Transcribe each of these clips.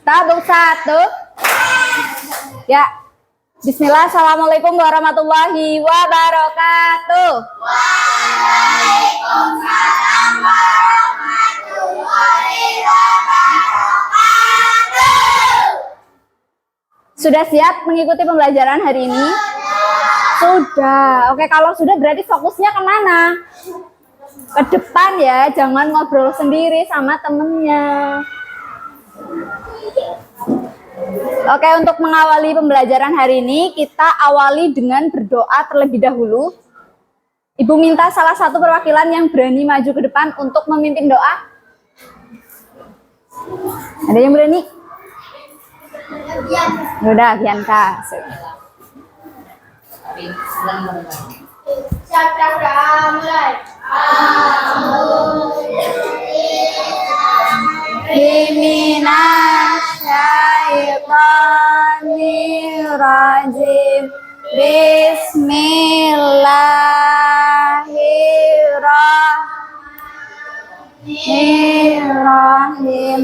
Tabung satu. Ya. Bismillah. Assalamualaikum warahmatullahi wabarakatuh. Waalaikumsalam warahmatullahi wabarakatuh. Sudah siap mengikuti pembelajaran hari ini? Sudah. Oke, kalau sudah berarti fokusnya kemana? Ke depan ya, jangan ngobrol sendiri sama temennya. Oke, untuk mengawali pembelajaran hari ini, kita awali dengan berdoa terlebih dahulu. Ibu minta salah satu perwakilan yang berani maju ke depan untuk memimpin doa. Ada yang berani? Udah, Bianca. Mulai. Bismillahirrahmanirrahim. Bismillahirrahmanirrahim.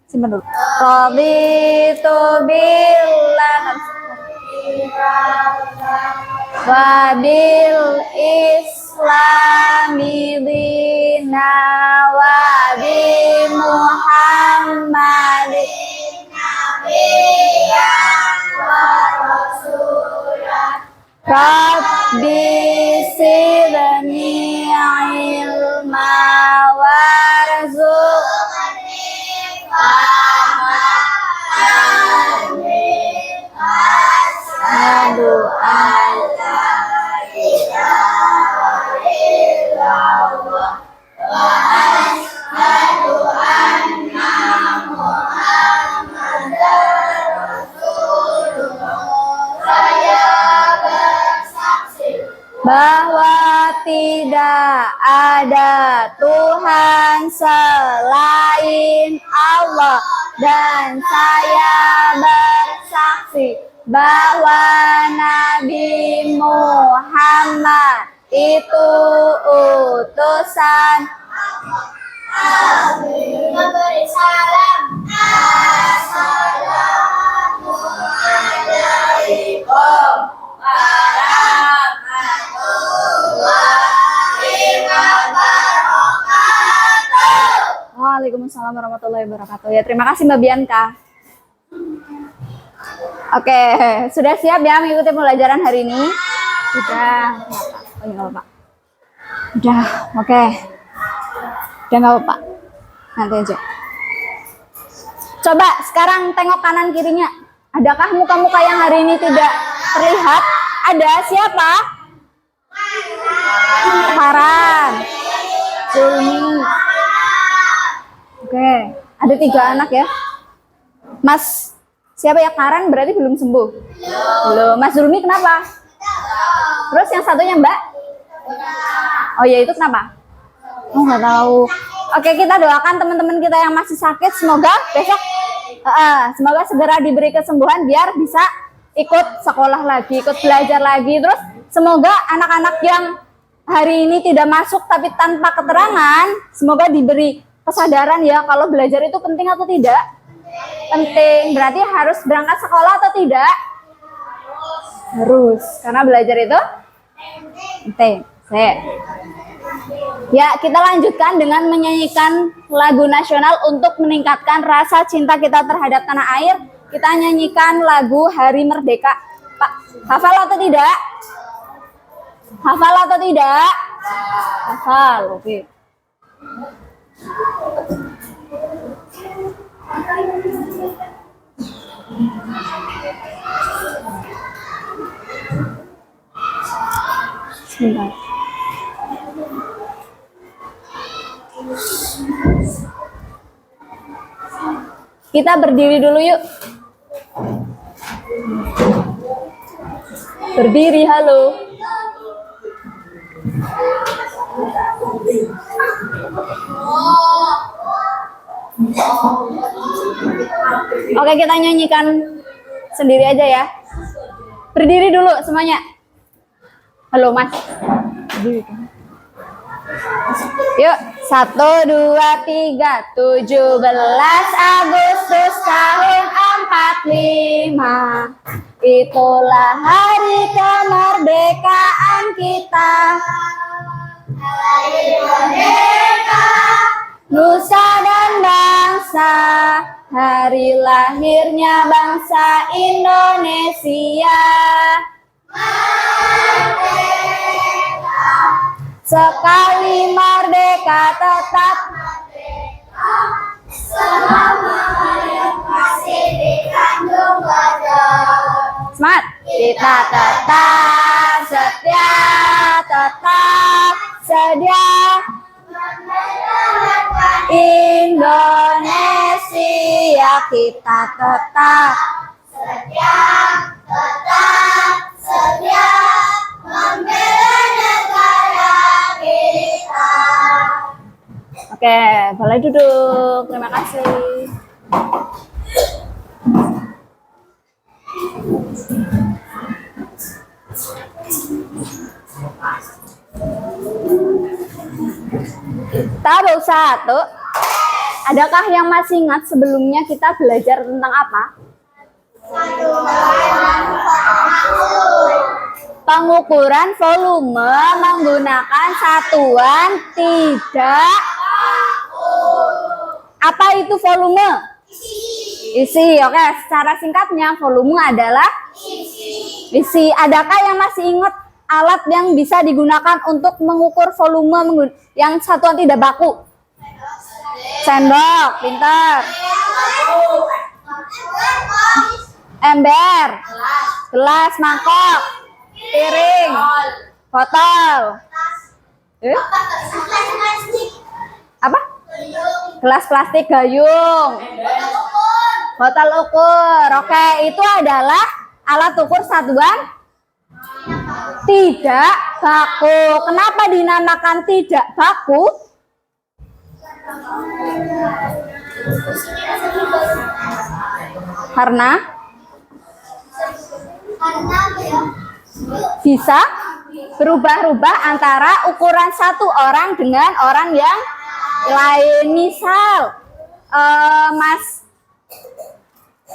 Simpan dulu. Raditu billah wa bil islami dina wa bi Muhammadin nabiyyan wa rasulan Rabbi zidni ilma warzuqni fahma asyhadu an la ilaha illallah wa asyhadu anna Muhammadar Rasulullah. Saya bersaksi bahwa tidak ada Tuhan selain Allah, dan saya bersaksi bahwa Nabi Muhammad itu utusan Allah. Memberi salam. Assalamualaikum warahmatullahi wabarakatuh. Waalaikumsalam warahmatullahi wabarakatuh. Ya, terima kasih Mbak Bianca. Oke, sudah siap ya mengikuti pembelajaran hari ini? Sudah. Oh, nggak apa-apa. Udah, oke. Udah nggak apa-apa. Nanti aja. Coba sekarang tengok kanan kirinya. Adakah muka-muka yang hari ini tidak terlihat? Ada siapa? Farhan, Zulmi. Oke, ada 3 anak ya. Mas, siapa ya? Karan berarti belum sembuh? Belum. Mas Zulmi kenapa? Terus yang satunya Mbak? Oh ya, itu kenapa? Oh, nggak tahu. Oke, kita doakan teman-teman kita yang masih sakit, semoga besok semoga segera diberi kesembuhan biar bisa ikut sekolah lagi, ikut belajar lagi. Terus semoga anak-anak yang hari ini tidak masuk tapi tanpa keterangan, semoga diberi kesadaran ya kalau belajar itu penting atau tidak. Penting. Berarti harus berangkat sekolah atau tidak? Harus, karena belajar itu penting. Ya, kita lanjutkan dengan menyanyikan lagu nasional untuk meningkatkan rasa cinta kita terhadap tanah air. Kita nyanyikan lagu Hari Merdeka. Pak, hafal atau tidak? Hafal atau tidak? Hafal, oke. Sebentar. Kita berdiri dulu yuk. Berdiri, halo. Oke, kita nyanyikan sendiri aja ya. Berdiri dulu semuanya. Halo Mas. Yuk, 1, 2, 3, 17 Agustus tahun 45. Itulah hari kemerdekaan kita. Hari merdeka, Nusa dan bangsa, hari lahirnya bangsa Indonesia. Sekali merdeka tetap selama hayat masih dikandung badan. semangat. Kita tetap setia, tetap sedia. Indonesia kita tetap setia membela negara kita. Oke, boleh duduk. Terima kasih. Tabel 1. Adakah yang masih ingat sebelumnya kita belajar tentang apa? Pengukuran volume menggunakan satuan tidak. Apa itu volume? Isi. Oke, secara singkatnya volume adalah isi. Adakah yang masih ingat alat yang bisa digunakan untuk mengukur volume yang satuan tidak baku? Sendok, pintar. Ember, gelas, mangkok, piring, botol. Apa? Gelas plastik, gayung, botol ukur. Oke, itu adalah alat ukur satuan tidak baku. Kenapa dinamakan tidak baku? Karena bisa berubah-ubah antara ukuran satu orang dengan orang yang lain. Misal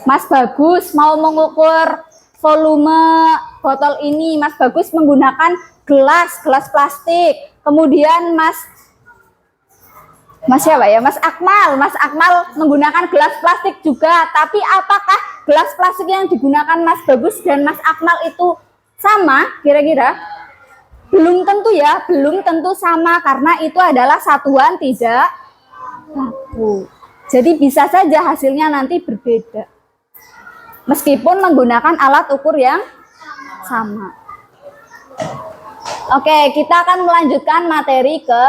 Mas Bagus mau mengukur volume botol ini. Mas Bagus menggunakan gelas plastik. Kemudian Mas siapa ya? Mas Akmal menggunakan gelas plastik juga. Tapi apakah gelas plastik yang digunakan Mas Bagus dan Mas Akmal itu sama kira-kira? Belum tentu ya, belum tentu sama karena itu adalah satuan tidak baku. Jadi bisa saja hasilnya nanti berbeda. Meskipun menggunakan alat ukur yang sama. Oke, kita akan melanjutkan materi ke,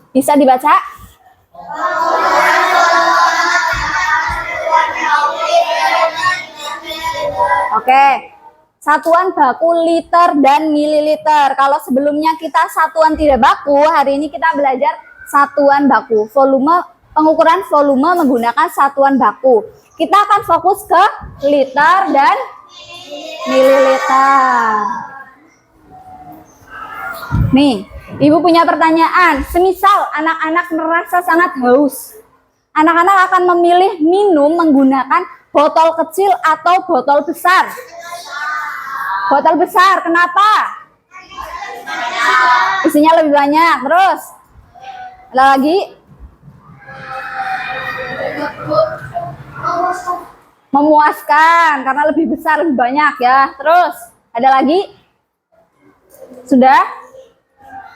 bisa dibaca? Oke, satuan baku liter dan mililiter. Kalau sebelumnya kita satuan tidak baku, hari ini kita belajar satuan baku. Pengukuran volume menggunakan satuan baku. Kita akan fokus ke liter dan mililiter. Nih, Ibu punya pertanyaan. Semisal anak-anak merasa sangat haus, anak-anak akan memilih minum menggunakan botol kecil atau botol besar? Botol besar, kenapa? Isinya lebih banyak. Terus, ada lagi? Memuaskan, karena lebih besar, lebih banyak ya. Terus, ada lagi? Sudah?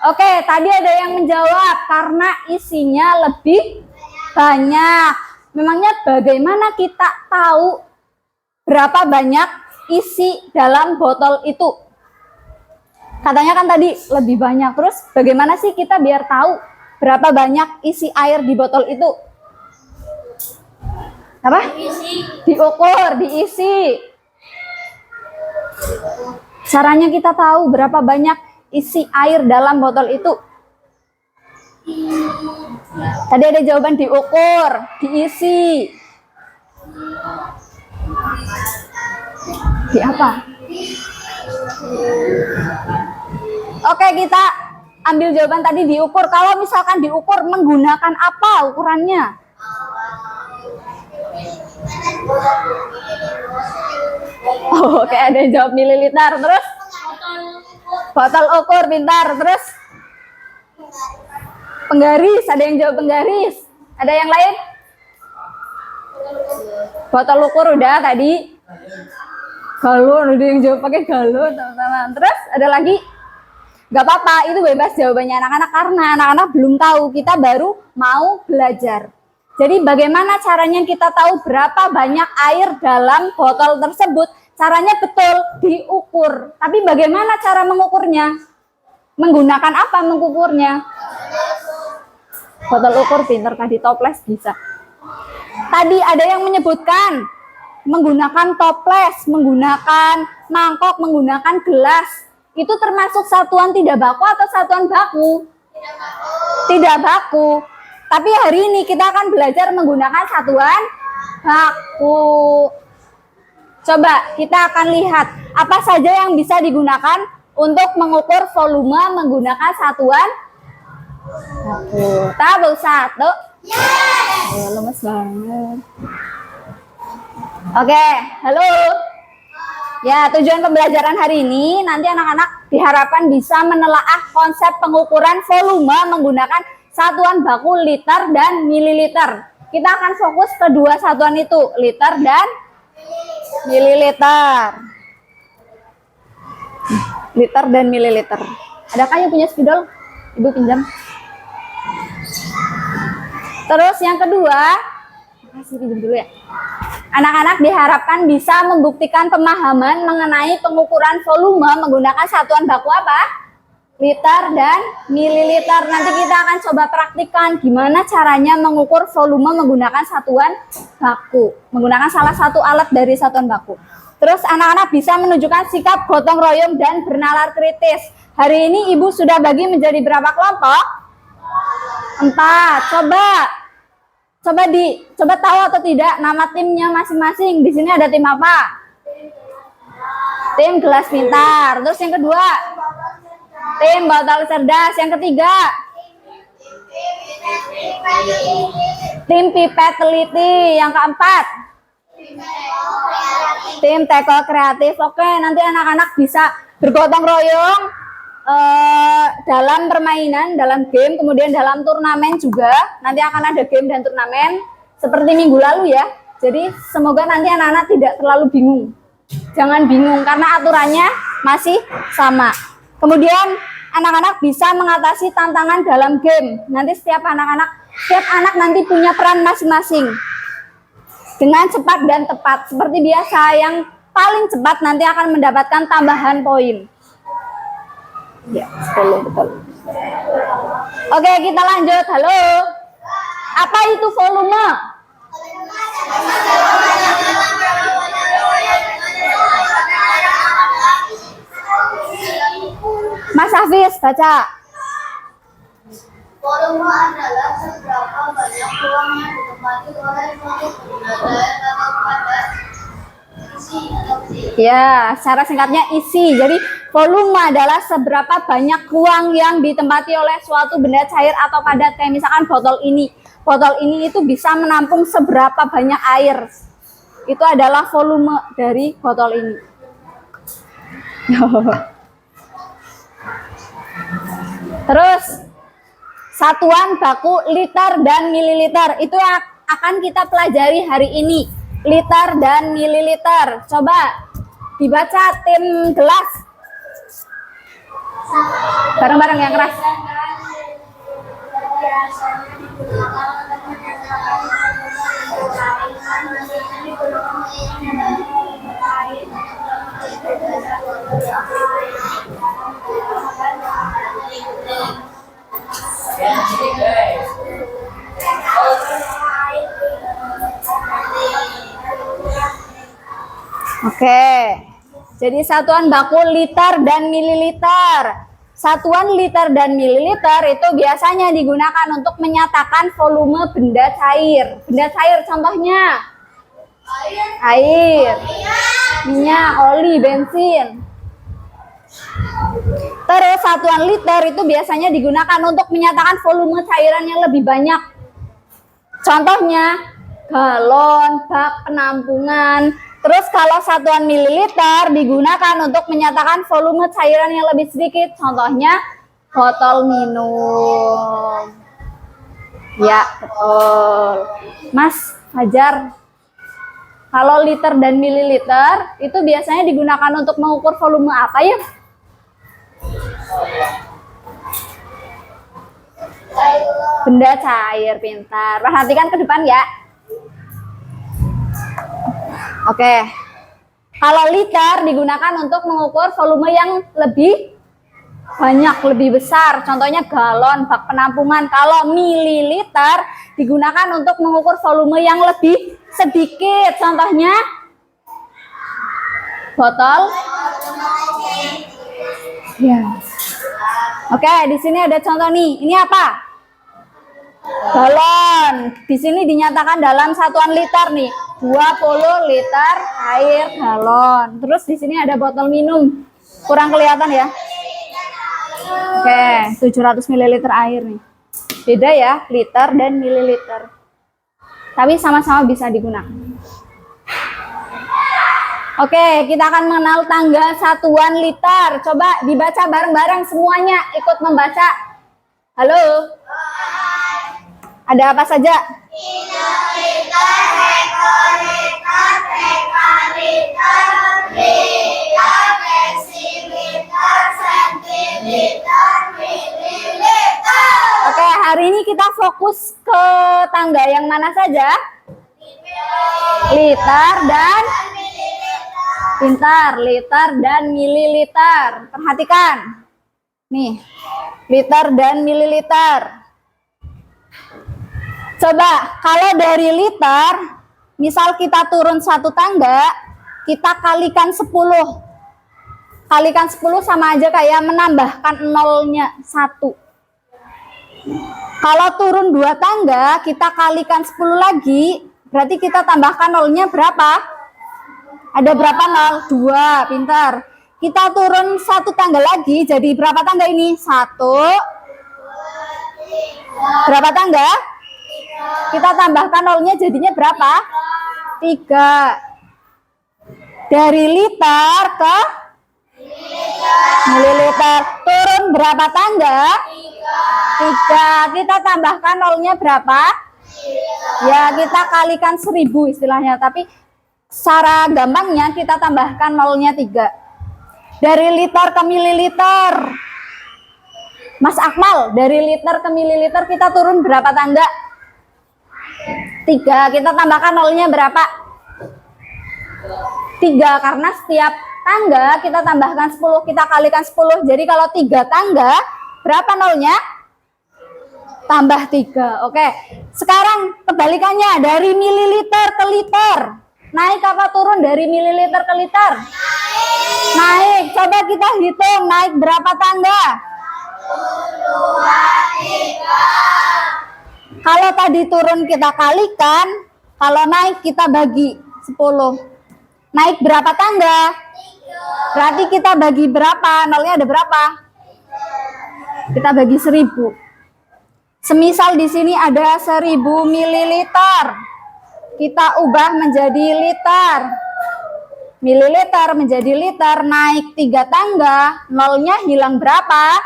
Oke, tadi ada yang menjawab karena isinya lebih banyak. Memangnya bagaimana kita tahu berapa banyak isi dalam botol itu? Katanya kan tadi lebih banyak. Terus bagaimana sih kita biar tahu berapa banyak isi air di botol itu? Apa? Diukur, diisi. Caranya kita tahu berapa banyak isi air dalam botol itu. Tadi ada jawaban diukur, diisi. Di apa? Oke, kita ambil jawaban tadi diukur. Kalau misalkan diukur menggunakan apa ukurannya? Oh, kayak ada yang jawab mililiter. Terus botol ukur, pintar. Terus penggaris, ada yang jawab penggaris. Ada yang lain? Botol ukur udah tadi. Galon, ada yang jawab pakai galon, teman-teman. Terus ada lagi? Gak apa-apa, itu bebas jawabannya anak-anak karena anak-anak belum tahu, kita baru mau belajar. Jadi bagaimana caranya kita tahu berapa banyak air dalam botol tersebut? Caranya betul, diukur. Tapi bagaimana cara mengukurnya? Menggunakan apa mengukurnya? Botol ukur, pinter, tadi toples bisa. Tadi ada yang menyebutkan menggunakan toples, menggunakan mangkok, menggunakan gelas. Itu termasuk satuan tidak baku atau satuan baku? Tidak baku. Tapi hari ini kita akan belajar menggunakan satuan baku. Coba kita akan lihat apa saja yang bisa digunakan untuk mengukur volume menggunakan satuan baku. Tahu satu? Oh, lemes banget. Oke, halo. Ya, tujuan pembelajaran hari ini nanti anak-anak diharapkan bisa menelaah konsep pengukuran volume menggunakan satuan baku liter dan mililiter. Kita akan fokus ke dua satuan itu, liter dan mililiter. Liter dan mililiter. Adakah yang punya spidol? Ibu pinjam. Terus yang kedua, kasih pinjam dulu ya. Anak-anak diharapkan bisa membuktikan pemahaman mengenai pengukuran volume menggunakan satuan baku apa? Liter dan mililiter. Nanti kita akan coba praktikkan gimana caranya mengukur volume menggunakan satuan baku. Menggunakan salah satu alat dari satuan baku. Terus anak-anak bisa menunjukkan sikap gotong royong dan bernalar kritis. Hari ini Ibu sudah bagi menjadi berapa kelompok? 4. Coba tahu atau tidak nama timnya masing-masing. Di sini ada tim apa? Tim gelas pintar. Terus yang kedua, tim botol cerdas. Yang ketiga, tim pipet teliti. Yang keempat, tim teko kreatif. Oke, nanti anak-anak bisa bergotong royong dalam permainan, dalam game, kemudian dalam turnamen juga. Nanti akan ada game dan turnamen seperti minggu lalu ya. Jadi semoga nanti anak-anak tidak terlalu bingung. Jangan bingung karena aturannya masih sama. Kemudian anak-anak bisa mengatasi tantangan dalam game. Nanti setiap anak nanti punya peran masing-masing. Dengan cepat dan tepat. Seperti biasa, yang paling cepat nanti akan mendapatkan tambahan poin. Ya, 10 betul. Oke, kita lanjut. Halo. Apa itu volume? Mas Hafiz, baca. Volume adalah seberapa banyak ruang yang ditempati oleh suatu benda atau pada isi atau isi. Ya, secara singkatnya isi. Jadi volume adalah seberapa banyak ruang yang ditempati oleh suatu benda cair atau padat. Kayak misalkan botol ini. Botol ini itu bisa menampung seberapa banyak air. Itu adalah volume dari botol ini. Terus satuan baku liter dan mililiter itu yang akan kita pelajari hari ini. Liter dan mililiter. Coba dibaca tim gelas. Bareng-bareng yang keras. Oke, jadi satuan baku liter dan mililiter. Satuan liter dan mililiter itu biasanya digunakan untuk menyatakan volume benda cair. Benda cair contohnya air, minyak, oli, bensin. Terus satuan liter itu biasanya digunakan untuk menyatakan volume cairan yang lebih banyak. Contohnya galon, bak penampungan. Terus kalau satuan mililiter digunakan untuk menyatakan volume cairan yang lebih sedikit. Contohnya botol minum. Ya, betul. Mas Fajar, kalau liter dan mililiter itu biasanya digunakan untuk mengukur volume apa ya? Benda cair, pintar. Perhatikan ke depan ya. Oke. Kalau liter digunakan untuk mengukur volume yang lebih banyak, lebih besar. Contohnya galon, bak penampungan. Kalau mililiter digunakan untuk mengukur volume yang lebih sedikit. Contohnya botol. Ya. Oke, di sini ada contoh nih. Ini apa? Galon. Di sini dinyatakan dalam satuan liter nih. 20 liter air galon. Terus di sini ada botol minum. Kurang kelihatan ya? Oke, 700 ml air nih. Beda ya, liter dan mililiter. Tapi sama-sama bisa digunakan. Oke, kita akan mengenal tangga satuan liter. Coba dibaca bareng-bareng semuanya, ikut membaca. Halo? Ada apa saja? Kiloliter, hektoliter, dekaliter, liter, desiliter, sentiliter, mililiter. Oke, hari ini kita fokus ke tangga yang mana saja? Liter dan pintar, liter dan mililiter. Perhatikan. Nih, liter dan mililiter. Coba, kalau dari liter, misal kita turun satu tangga, kita kalikan 10. Kalikan 10 sama aja kayak menambahkan nolnya 1. Kalau turun 2 tangga, kita kalikan 10 lagi, berarti kita tambahkan nolnya berapa? Ada berapa nol? 2, pintar. Kita turun 1 tangga lagi, jadi berapa tangga ini? 1. Berapa tangga? Kita tambahkan nolnya jadinya berapa? 3. Dari liter ke mililiter. Turun berapa tangga? 3. Kita tambahkan nolnya berapa? Ya, kita kalikan 1000 istilahnya. Tapi secara gampangnya kita tambahkan nolnya 3. Dari liter ke mililiter. Mas Akmal, dari liter ke mililiter kita turun berapa tangga? 3. Kita tambahkan nolnya berapa? 3, karena setiap tangga kita tambahkan 10, kita kalikan 10. Jadi kalau 3 tangga, berapa nolnya? Tambah 3. Oke. Sekarang kebalikannya, dari mililiter ke liter. Naik apa turun dari mililiter ke liter? Naik. Coba kita hitung naik berapa tangga? 1, 2, 3. Kalau tadi turun kita kalikan, kalau naik kita bagi 10. Naik berapa tangga? 3. Berarti kita bagi berapa? Nolnya ada berapa? Kita bagi 1000. Semisal di sini ada 1000 mililiter. Kita ubah menjadi liter. Mililiter menjadi liter, naik 3 tangga, nolnya hilang berapa?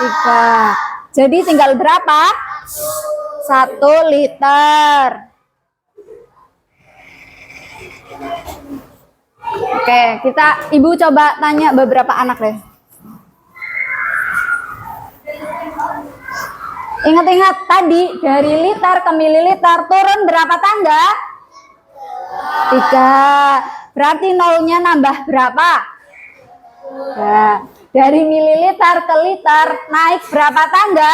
3. Jadi tinggal berapa? 1 liter. Oke, Ibu coba tanya beberapa anak deh. Ingat-ingat tadi dari liter ke mililiter turun berapa tangga? 3. Berarti nolnya nambah berapa? Nah, dari mililiter ke liter naik berapa tangga?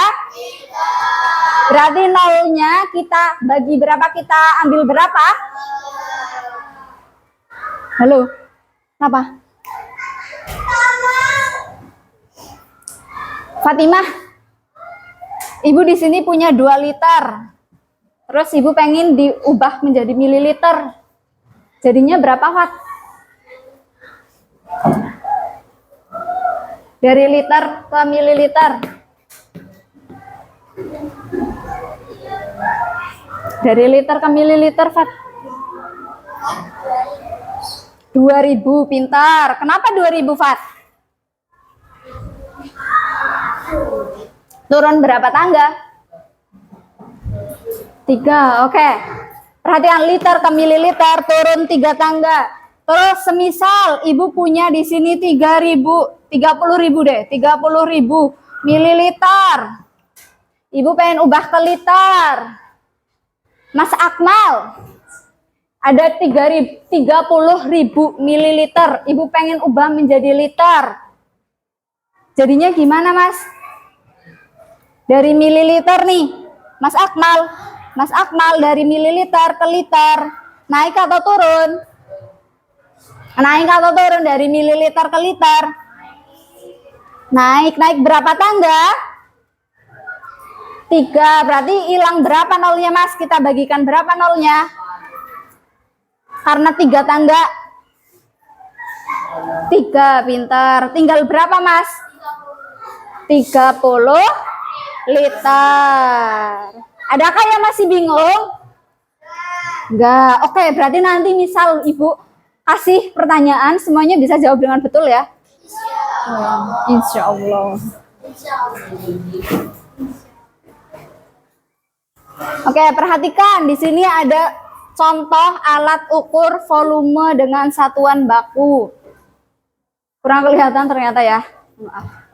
Berarti nolnya kita bagi berapa, kita ambil berapa? Halo, apa? Fatimah, Ibu di sini punya 2 liter. Terus Ibu pengen diubah menjadi mililiter. Jadinya berapa, Fat? Dari liter ke mililiter. Dari liter ke mililiter, Fat. 2000, pintar. Kenapa 2000, Fat? Turun berapa tangga? 3, oke. Perhatikan, liter ke mililiter turun 3 tangga. Terus semisal ibu punya di sini 30.000 deh, 30.000 mililiter. Ibu pengen ubah ke liter. Mas Akmal, ada 30.000 mililiter. Ibu pengen ubah menjadi liter. Jadinya gimana, Mas? Dari mililiter nih, Mas Akmal. Mas Akmal dari mililiter ke liter. Naik atau turun? Naik atau turun dari mililiter ke liter? Naik. Naik berapa tangga? 3. Berarti hilang berapa nolnya, Mas? Kita bagikan berapa nolnya? Karena 3 tangga. 3, pintar. Tinggal berapa, Mas? 30 liter. Adakah yang masih bingung? Enggak. Oke, berarti nanti misal Ibu kasih pertanyaan, semuanya bisa jawab dengan betul ya? Insya Allah. Oke, perhatikan di sini ada contoh alat ukur volume dengan satuan baku. Kurang kelihatan ternyata ya. Maaf.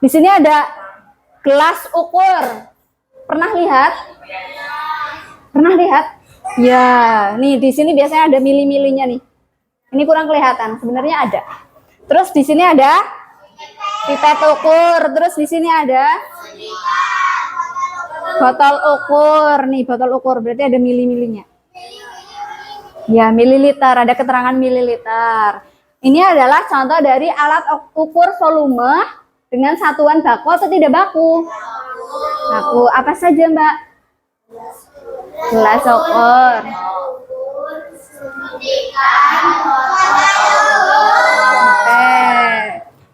Di sini ada gelas ukur. Pernah lihat? Pernah lihat? Ya, nih di sini biasanya ada mili-milinya nih. Ini kurang kelihatan, sebenarnya ada. Terus di sini ada pipet ukur. Terus di sini ada botol ukur. Nih botol ukur, berarti ada mili-milinya. Ya, mililiter, ada keterangan mililiter. Ini adalah contoh dari alat ukur volume dengan satuan baku atau tidak baku? Baku. Apa saja, Mbak? Gelas ukur. Oke.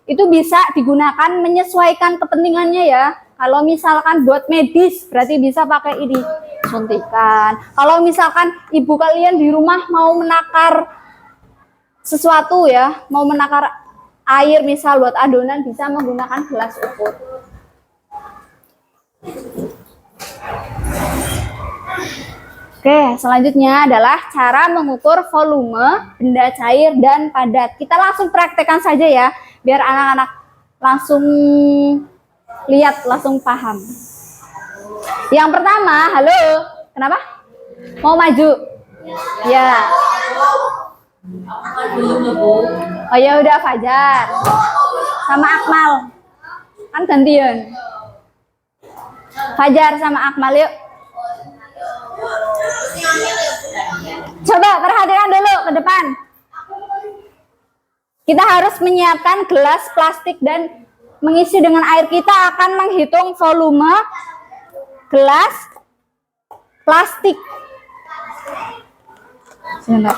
Itu bisa digunakan menyesuaikan kepentingannya ya. Kalau misalkan buat medis, berarti bisa pakai ini, suntikan. Kalau misalkan ibu kalian di rumah mau menakar sesuatu ya, mau menakar air misal buat adonan, bisa menggunakan gelas ukur. Oke, selanjutnya adalah cara mengukur volume benda cair dan padat. Kita langsung praktekkan saja ya, biar anak-anak langsung lihat, langsung paham. Yang pertama, halo, kenapa? Mau maju? Ya. Oh ya udah, Fajar sama Akmal kan gantian. Fajar sama Akmal yuk. Coba perhatikan dulu ke depan. Kita harus menyiapkan gelas plastik dan mengisi dengan air. Kita akan menghitung volume gelas plastik. Sebentar.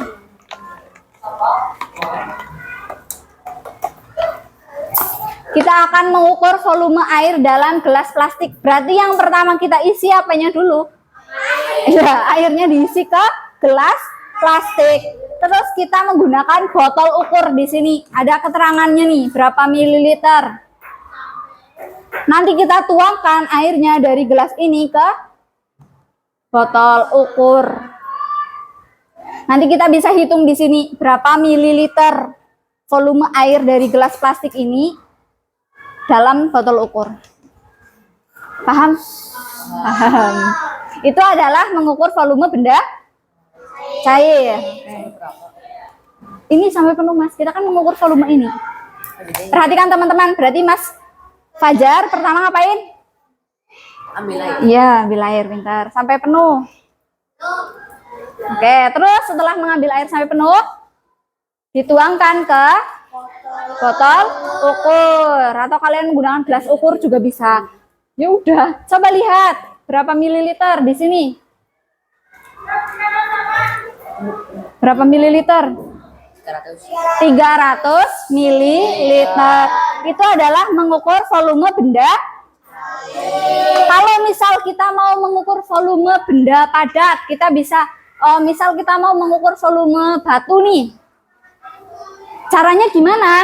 Kita akan mengukur volume air dalam gelas plastik. Berarti yang pertama kita isi apanya dulu? Ya, airnya diisi ke gelas plastik. Terus kita menggunakan botol ukur di sini. Ada keterangannya nih, berapa mililiter. Nanti kita tuangkan airnya dari gelas ini ke botol ukur. Nanti kita bisa hitung di sini berapa mililiter volume air dari gelas plastik ini dalam botol ukur. Paham? Paham. Itu adalah mengukur volume benda cair. Ini sampai penuh, Mas. Kita kan mengukur volume ini. Perhatikan teman-teman, berarti Mas Fajar pertama ngapain? Ambil air. Iya, ambil air, pintar. Sampai penuh. Oke, terus setelah mengambil air sampai penuh, dituangkan ke botol ukur. Atau kalian menggunakan gelas ukur juga bisa. Ya udah, coba lihat berapa mililiter di sini. Berapa mililiter? 300 mililiter. itu adalah mengukur volume benda. Kalau misal kita mau mengukur volume benda padat, kita bisa, misal kita mau mengukur volume batu nih. Caranya gimana?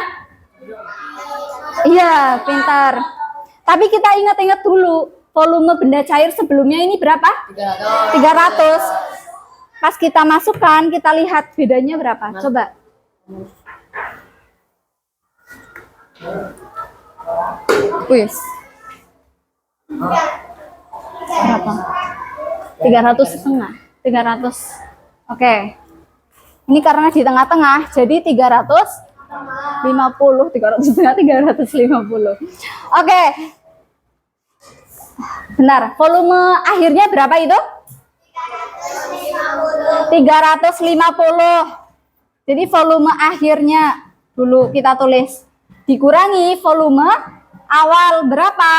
Iya, pintar. Tapi kita ingat-ingat dulu, volume benda cair sebelumnya ini berapa? 300. Pas kita masukkan, kita lihat bedanya berapa. Coba. Wis. Berapa? 300,5. 300. Oke. Ini karena di tengah-tengah, jadi 350. 350. Oke. Benar. Volume akhirnya berapa itu? 350. Jadi volume akhirnya dulu kita tulis. Dikurangi volume awal berapa?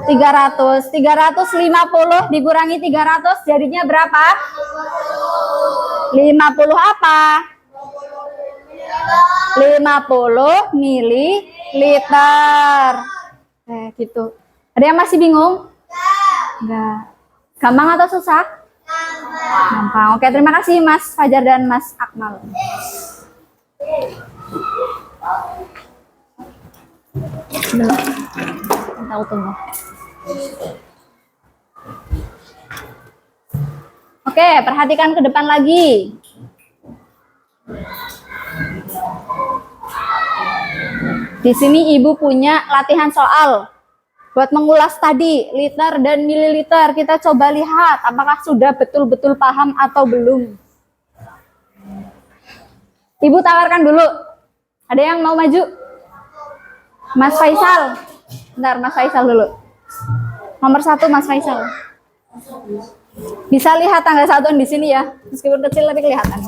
300. 350 dikurangi 300 jadinya berapa? 50 apa? 50 mililiter. Gitu. Ada yang masih bingung? Enggak. Gampang atau susah? Gampang. Oke, terima kasih Mas Fajar dan Mas Akmal. Tahu tunggu. Oke, perhatikan ke depan lagi. Di sini Ibu punya latihan soal buat mengulas tadi liter dan mililiter. Kita coba lihat apakah sudah betul-betul paham atau belum. Ibu tawarkan dulu. Ada yang mau maju? Mas Faisal. Bentar, Mas Faisal dulu. Nomor 1 Mas Faisal. Bisa lihat tanggal satuan di sini ya. Meskipun kecil tapi kelihatan.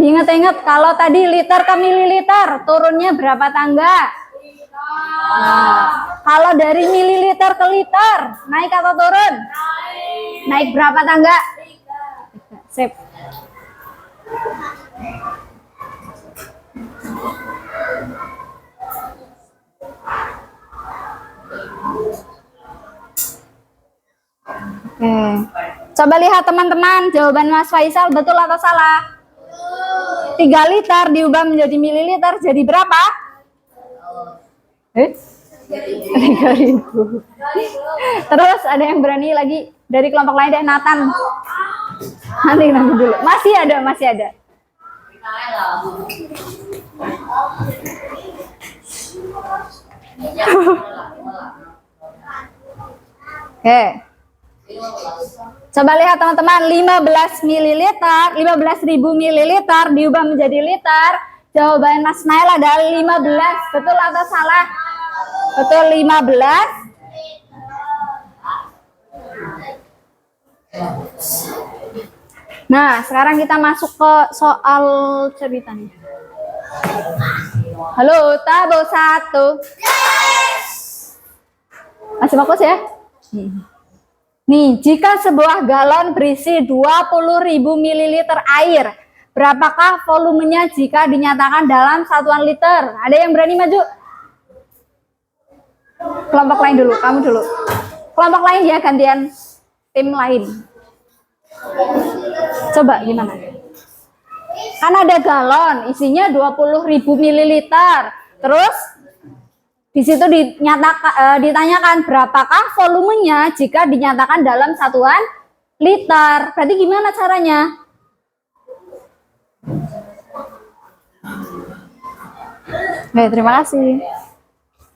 Diingat-ingat kalau tadi liter ke mililiter turunnya berapa tangga? Nah, kalau dari mililiter ke liter naik atau turun? Naik berapa tangga? Sip. Oke. Coba lihat teman-teman, jawaban Mas Faisal betul atau salah? 3 liter diubah menjadi mililiter jadi berapa? 3.000. Terus ada yang berani lagi dari kelompok lain deh, Nathan. Nanti dulu. Masih ada. Oke. Coba lihat teman-teman, 15 mililiter, 15.000 mililiter diubah menjadi liter. Jawaban Mas Nail adalah 15. Betul atau salah? Betul, 15. Nah, sekarang kita masuk ke soal ceritanya. Halo, tabel 1. Masih fokus ya? Nih, jika sebuah galon berisi 20.000 mililiter air, berapakah volumenya jika dinyatakan dalam satuan liter? Ada yang berani maju? Kelompok lain dulu, kamu dulu. Kelompok lain ya, gantian tim lain. Coba gimana? Kan ada galon, isinya 20.000 mililiter. Terus di situ ditanyakan berapakah volumenya jika dinyatakan dalam satuan liter. Berarti gimana caranya? Oke, terima kasih.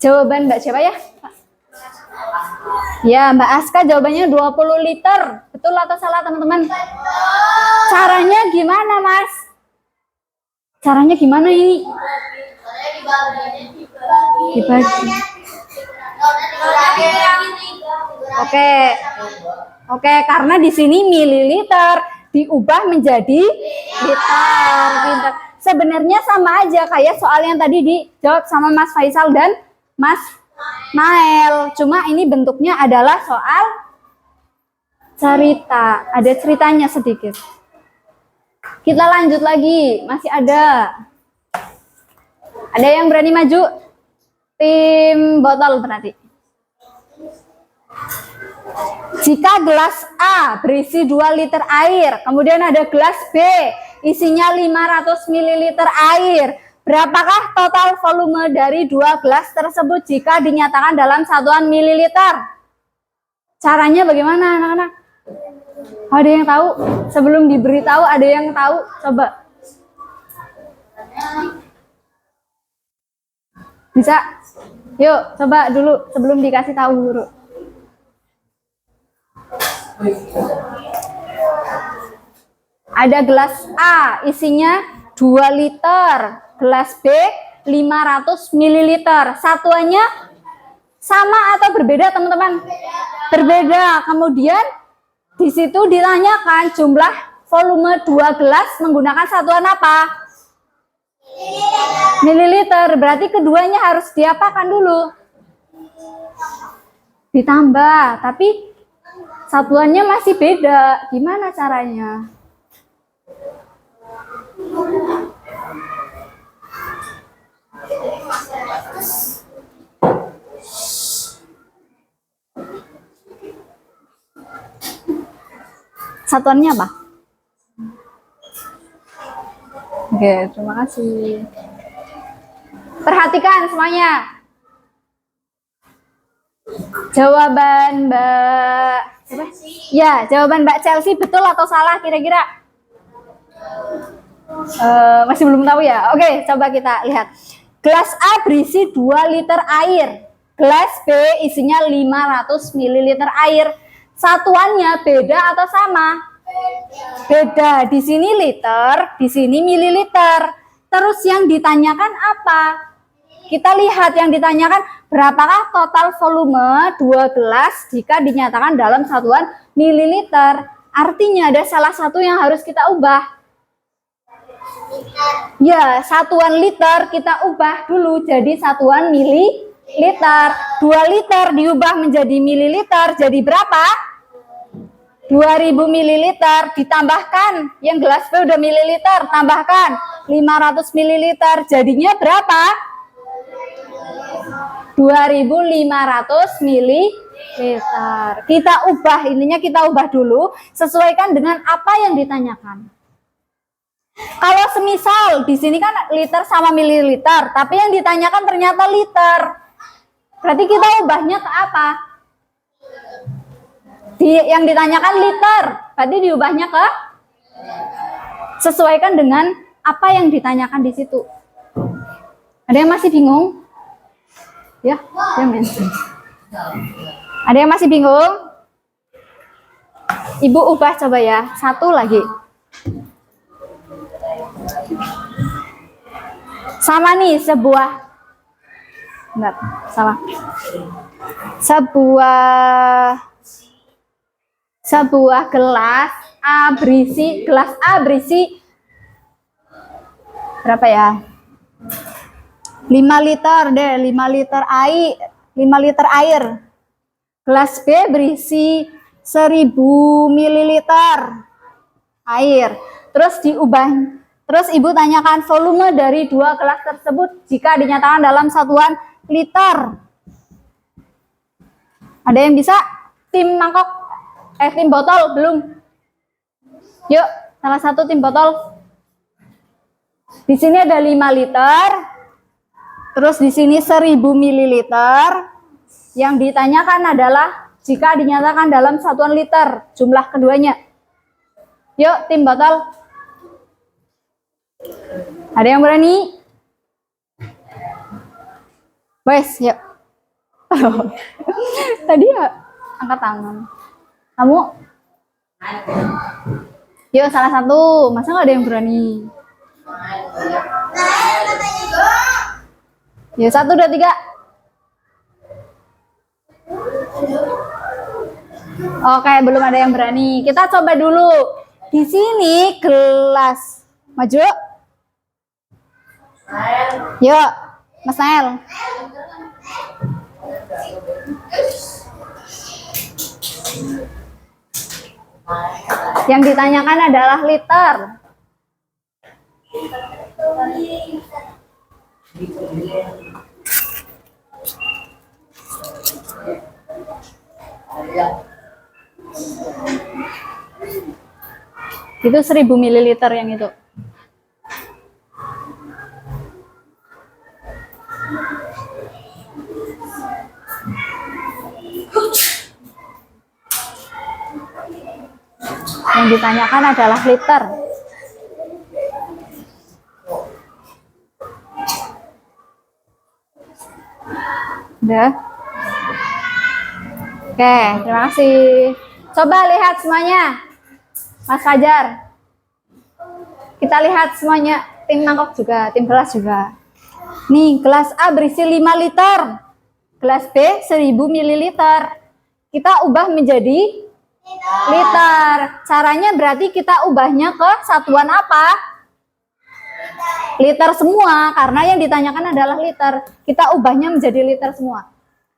Jawaban Mbak siapa ya? Ya, Mbak Aska jawabannya 20 liter. Betul atau salah teman-teman? Caranya gimana, Mas? Caranya gimana ini? Dibagi. Oke, karena di sini mililiter diubah menjadi liter. Pintar. Sebenarnya sama aja kayak soal yang tadi dijawab sama Mas Faisal dan Mas Nael. Cuma ini bentuknya adalah soal cerita. Ada ceritanya sedikit. Kita lanjut lagi, masih ada. Ada yang berani maju? Tim botol berarti. Jika gelas A berisi 2 liter air, kemudian ada gelas B isinya 500 ml air, berapakah total volume dari 2 gelas tersebut jika dinyatakan dalam satuan mililiter? Caranya bagaimana anak-anak? Ada yang tahu? Sebelum diberitahu ada yang tahu? Coba. Bisa? Yuk, coba dulu sebelum dikasih tahu guru. Ada gelas A, isinya 2 liter. Gelas B, 500 ml. Satuannya sama atau berbeda, teman-teman? Berbeda. Kemudian di situ ditanyakan jumlah volume 2 gelas menggunakan satuan apa? Mililiter. Berarti keduanya harus diapakan dulu? Ditambah. Tapi satuannya masih beda. Gimana caranya? Satuannya apa? Oke, terima kasih. Perhatikan semuanya. Jawaban Mbak siapa? Ya, jawaban Mbak Chelsea betul atau salah kira-kira? Masih belum tahu ya. Oke, coba kita lihat. Gelas A berisi 2 liter air. Gelas B isinya 500 ml air. Satuannya beda atau sama? Beda. Di sini liter, di sini mililiter. Terus yang ditanyakan apa? Kita lihat yang ditanyakan berapakah total volume 2 gelas jika dinyatakan dalam satuan mililiter. Artinya ada salah satu yang harus kita ubah. Ya, satuan liter kita ubah dulu jadi satuan mililiter. 2 liter diubah menjadi mililiter jadi berapa? 2000 mililiter ditambahkan yang gelas B udah mililiter, tambahkan 500 mililiter jadinya berapa? 2500 mililiter. Kita ubah, ininya kita ubah dulu sesuaikan dengan apa yang ditanyakan. Kalau semisal di sini kan liter sama mililiter, tapi yang ditanyakan ternyata liter. Berarti kita ubahnya ke apa? Yang ditanyakan liter, berarti diubahnya ke sesuaikan dengan apa yang ditanyakan di situ. Ada yang masih bingung? Ya, ada yang masih bingung? Ibu ubah coba ya, satu lagi. Sama nih sebuah, enggak, salah. Sebuah gelas A berisi berapa ya? 5 liter deh, 5 liter air. Gelas B berisi 1000 mililiter air. Terus terus ibu tanyakan volume dari 2 gelas tersebut jika dinyatakan dalam satuan liter. Ada yang bisa? Tim mangkok? Tim botol belum? Yuk, salah satu tim botol. Di sini ada 5 liter. Terus di sini 1000 mililiter. Yang ditanyakan adalah jika dinyatakan dalam satuan liter, jumlah keduanya. Yuk, tim botol. Ada yang berani? Wes, yuk. Tadi ya angkat tangan. Kamu? Yuk, salah satu. Masa nggak ada yang berani? Yuk, 1, 2, 3. Oke, belum ada yang berani. Kita coba dulu. Di sini gelas. Maju. Yuk, Mas Nael. Yang ditanyakan adalah liter. Itu 1000 mililiter yang itu. Yang ditanyakan adalah liter. Udah. Oke, terima kasih. Coba lihat semuanya. Mas Fajar. Kita lihat semuanya, tim mangkok juga, tim gelas juga. Nih, gelas A berisi 5 liter. Gelas B 1000 mililiter. Kita ubah menjadi liter. Caranya berarti kita ubahnya ke satuan apa? Liter semua, karena yang ditanyakan adalah liter. Kita ubahnya menjadi liter semua.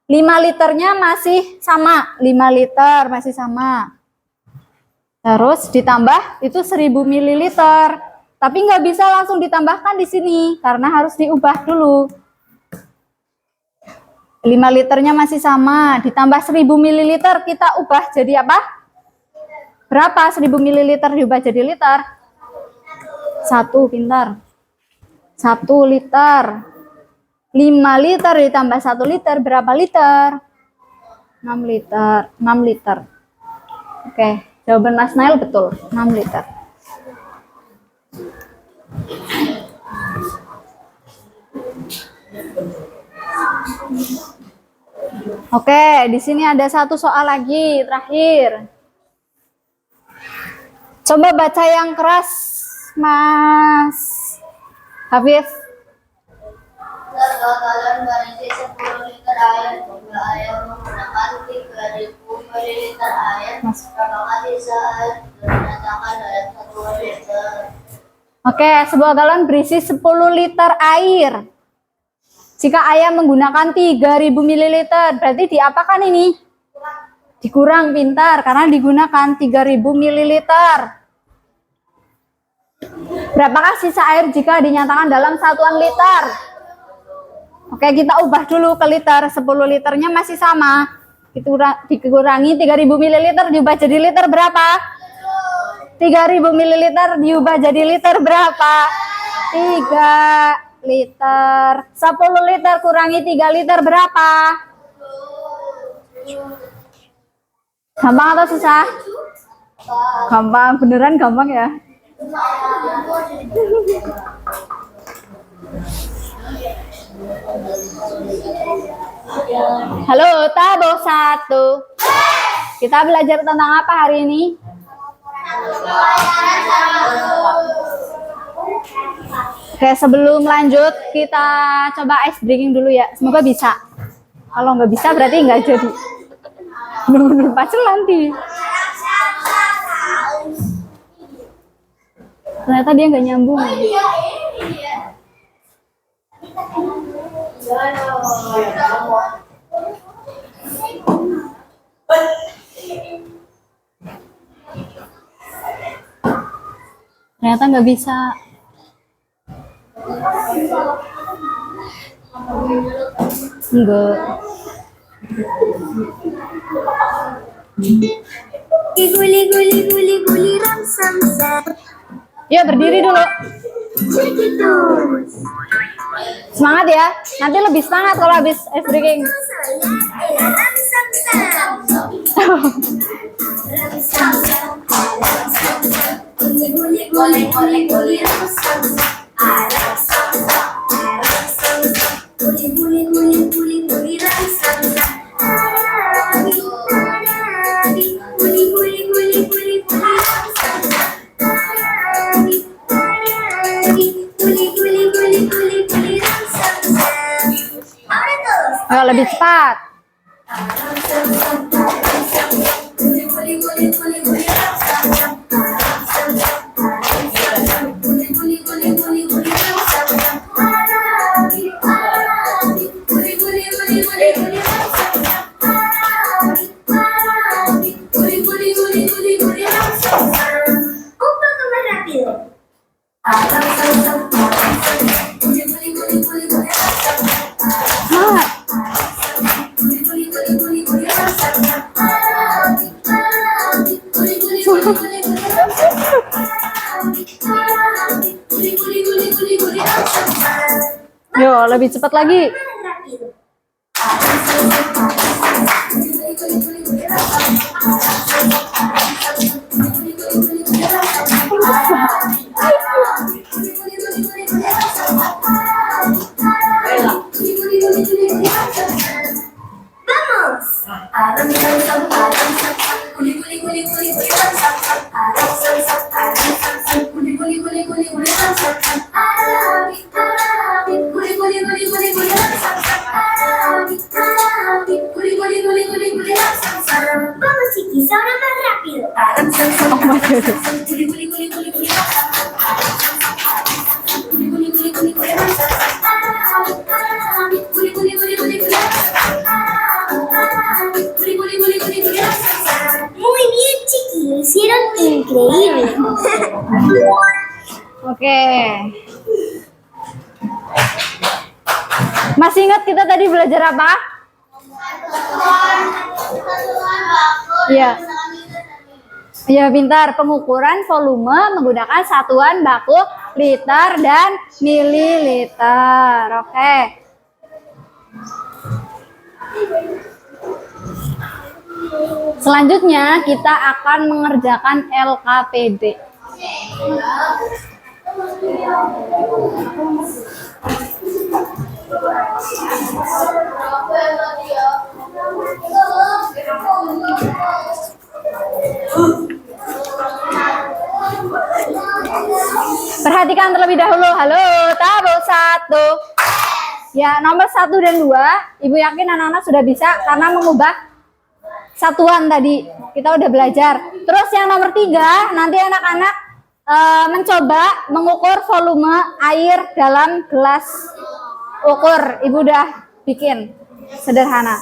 5 liternya masih sama, 5 liter masih sama. Terus ditambah itu 1000 mililiter. Tapi nggak bisa langsung ditambahkan di sini, karena harus diubah dulu. 5 liternya masih sama, ditambah 1000 mililiter, kita ubah jadi apa? Berapa 1000 mililiter diubah jadi liter? 1, pintar. 1 liter. 5 liter ditambah 1 liter, berapa liter? 6 liter. 6 liter. Oke, jawaban Mas Nail betul, 6 liter. Oke, di sini ada satu soal lagi, terakhir. Coba baca yang keras, Mas Hafiz. Galon berisi 10 liter air. Jika air menggunakan 3000 mililiter air, berapa sisa air digunakan dalam 1 liter? Oke, sebuah galon berisi 10 liter air. Jika air menggunakan 3000 ml, berarti diapakan ini? Dikurang, pintar, karena digunakan 3000 ml. Berapakah sisa air jika dinyatakan dalam satuan liter? Oke, kita ubah dulu ke liter. 10 liternya masih sama. Dikurangi 3000 ml diubah jadi liter berapa? 3000 ml diubah jadi liter berapa? 3 liter. 10 liter kurangi 3 liter berapa? Gampang atau susah? Gampang, beneran gampang ya. Halo, tabung 1. Kita belajar tentang apa hari ini? Oke, sebelum lanjut kita coba ice breaking dulu ya. Semoga bisa. Kalau nggak bisa berarti nggak jadi. Bener-bener pacel nanti. Ternyata dia nggak nyambung. Ternyata nggak bisa. Enggak. Guli ram sam sam. Ya, berdiri dulu. Semangat ya. Nanti lebih semangat kalau habis ice breaking. Ayo lebih cepat. Yo, lebih cepat lagi. Vamos, chiquis, ahora más rápido. Oh my God. Muy bien, chiquis, lo hicieron increíble. Oke. Masih ingat kita tadi belajar apa? Iya. Ya, pintar. Pengukuran volume menggunakan satuan baku liter dan mililiter. Oke. Selanjutnya kita akan mengerjakan LKPD. Perhatikan terlebih dahulu. Halo, tabel 1. Ya, nomor 1 dan 2, Ibu yakin anak-anak sudah bisa karena mengubah satuan tadi. Kita udah belajar. Terus yang nomor 3, nanti anak-anak mencoba mengukur volume air dalam gelas ukur. Ibu udah bikin sederhana.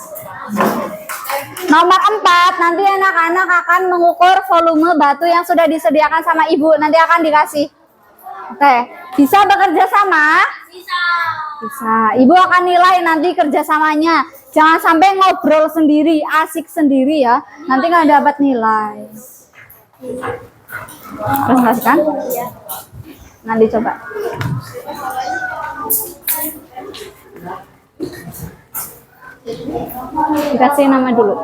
Nomor 4, nanti anak-anak akan mengukur volume batu yang sudah disediakan sama ibu. Nanti akan dikasih. Oke, bisa bekerja sama? Bisa. Ibu akan nilai nanti kerjasamanya. Jangan sampai ngobrol sendiri, asik sendiri ya. Nanti nggak dapat nilai. Presentasikan? Nanti coba. Dikasih nama dulu.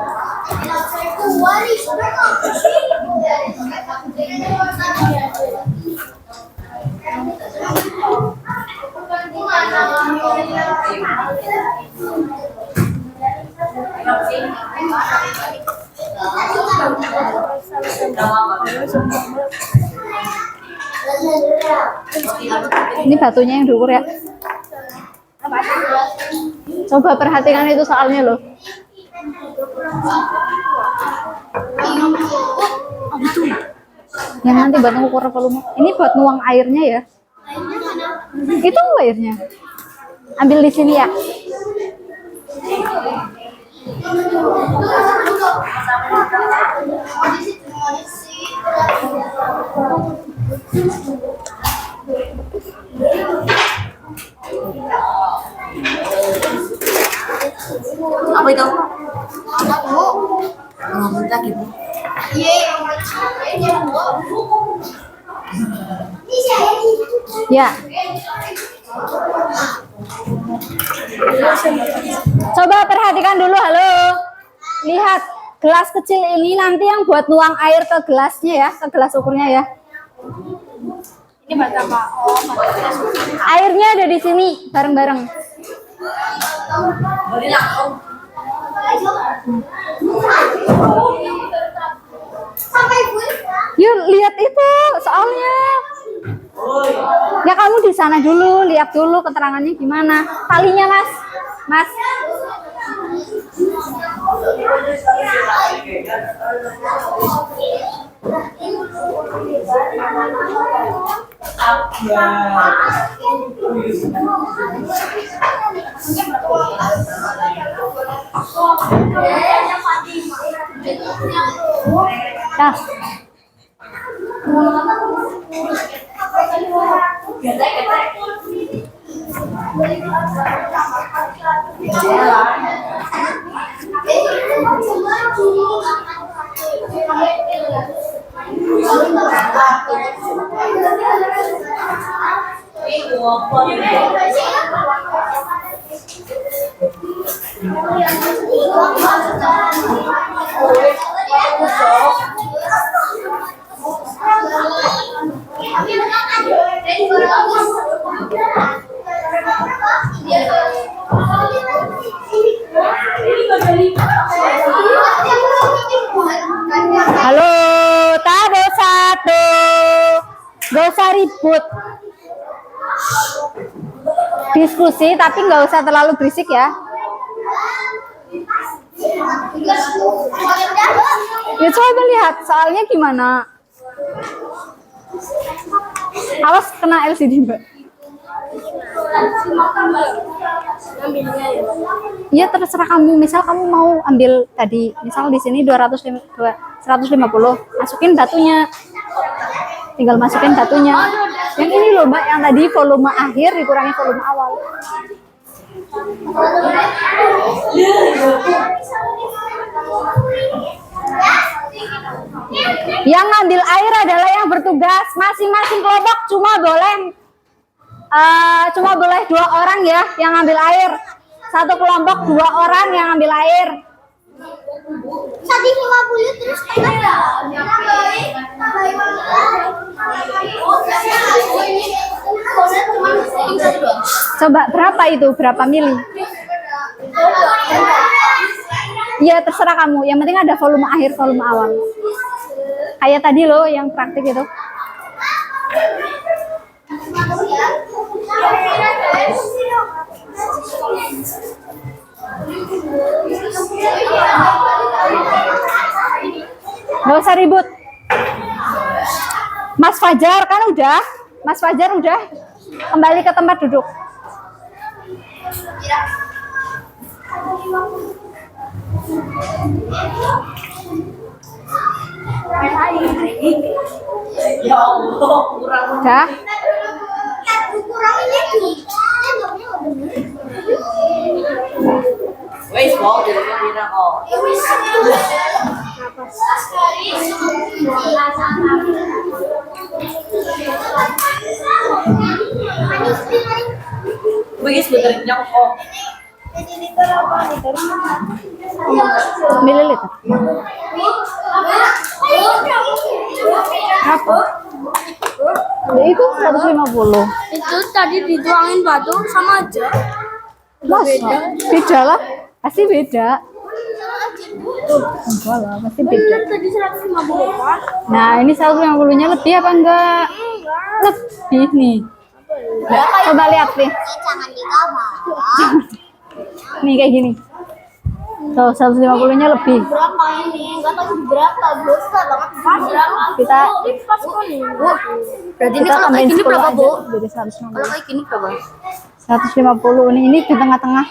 Ini batunya yang diukur ya. Coba perhatikan itu soalnya loh. Yang nanti buat mengukur volume. Ini buat nuang airnya ya. Itu airnya. Ambil di sini ya. Apa itu? Ngomong lagi, Bu. Ya. Coba perhatikan dulu, halo. Lihat gelas kecil ini nanti yang buat nuang air ke gelasnya ya, ke gelas ukurnya ya. Ini buat apa? Oh, Airnya ada di sini bareng-bareng. boleh langsung. Yuk lihat itu soalnya. Ya kamu di sana dulu, lihat dulu keterangannya gimana. Talinya mas, mas. Nah. Halo, tado satu. Gak usah ribut. Diskusi tapi nggak usah terlalu berisik ya. Ya coba lihat soalnya gimana. Awas kena LCD mbak. Iya terserah kamu. Misal kamu mau ambil tadi, misal di sini 150, masukin batunya. Tinggal masukin batunya. Yang ini loh mbak, yang tadi volume akhir dikurangi volume awal. Yang ngambil air adalah yang bertugas. Masing-masing kelompok cuma boleh 2 orang ya yang ngambil air. Satu kelompok 2 orang yang ngambil air. Tadi 50 terus Coba berapa itu? Berapa mili? Ya terserah kamu. Yang penting ada volume akhir, volume awal. Kayak tadi loh yang praktik itu. Gak usah ribut. Mas Fajar kan udah. Mas Fajar udah. Kembali ke tempat duduk. Ya Allah, kurang. Udah. Wes mau kira-kira kok. Wes benernya kok. Mililiter. Berapa? Ya itu 150. Itu tadi dituangin batu sama aja. Masa? Beda lah. Pasti beda. Enggak lah, pasti beda. Tadi 150 kan? Nah, ini 150-nya lebih apa enggak? Lebih nih. Nah, coba lihat nih. Jangan dikawal. Nih kayak gini. Tuh, 150-nya lebih. Berapa ini? Enggak tahu berapa. Besar banget. Berapa? Kita Pas kok nih. Berarti ini kita kalau kayak tambahin gini 10 berapa, aja. Bu? Jadi Kalau 150. kayak gini berapa? 150 ini di tengah-tengah.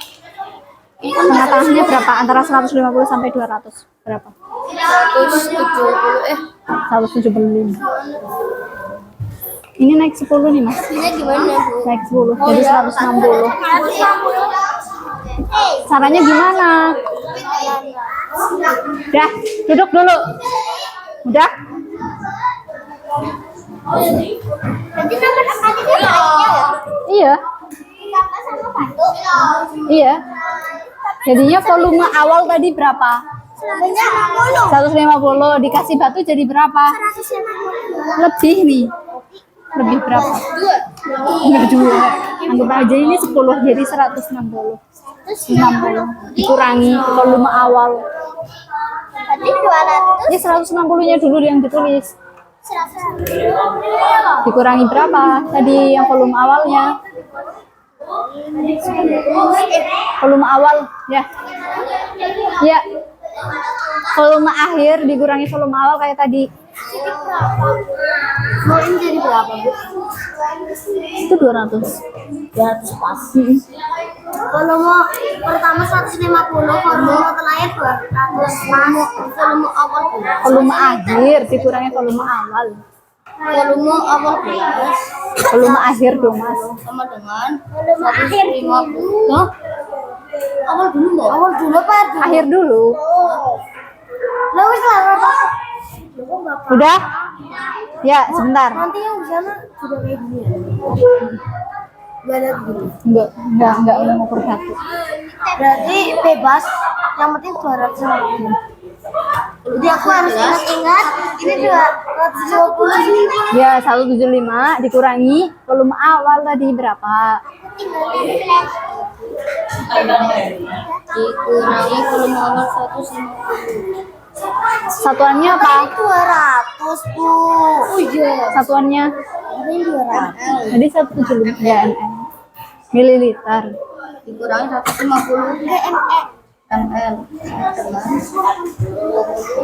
Tengah-tengahnya berapa? Antara 150 sampai 200. Berapa? 175. Ini naik 10 nih, Mas. Ini gimana, Bu? Naik 10. Jadi 160. Caranya gimana? Udah, duduk dulu. Udah? Nanti nomor apa aja ya? Iya. Ditambah sama batu. Iya. Jadinya volume awal tadi berapa? 150 dikasih batu jadi berapa? 150. Lebih nih. Lebih berapa? Enggak juga. Anggap aja ini 10 jadi 160. 60 dikurangi volume awal. Tadi 200. Ini 160-nya dulu yang ditulis. 100. Dikurangi berapa? Tadi yang volume awalnya. Volume awal ya. Ya. Volume akhir dikurangi volume awal kayak tadi. Mau ini jadi berapa, Bu? Itu 200. 200 pas. Volume pertama 150, volume terakhir 200 pas. Volume awal Volume akhir dikurangi volume awal. volume awal 12 Volume akhir dong, Mas. sama dengan volume akhir 50. Loh, Awal dulu enggak? Awal dulu apa? akhir dulu. Lah wis lah berapa? Udah? Ya, sebentar. Nanti yang di sana juga kayak gini ya. Gak ada gitu. Enggak mengukur satu. Berarti bebas. Yang penting 250. Jadi aku harus ingat-ingat. Ini 250. Ya, 175 dikurangi volume awal tadi berapa? Dikurangi volume awal 150. Satuannya apa? 200, Bu. Oh iya. Satuannya Ini 200. jadi 175 ya ml. Mililiter. Dikurangi 150 ml.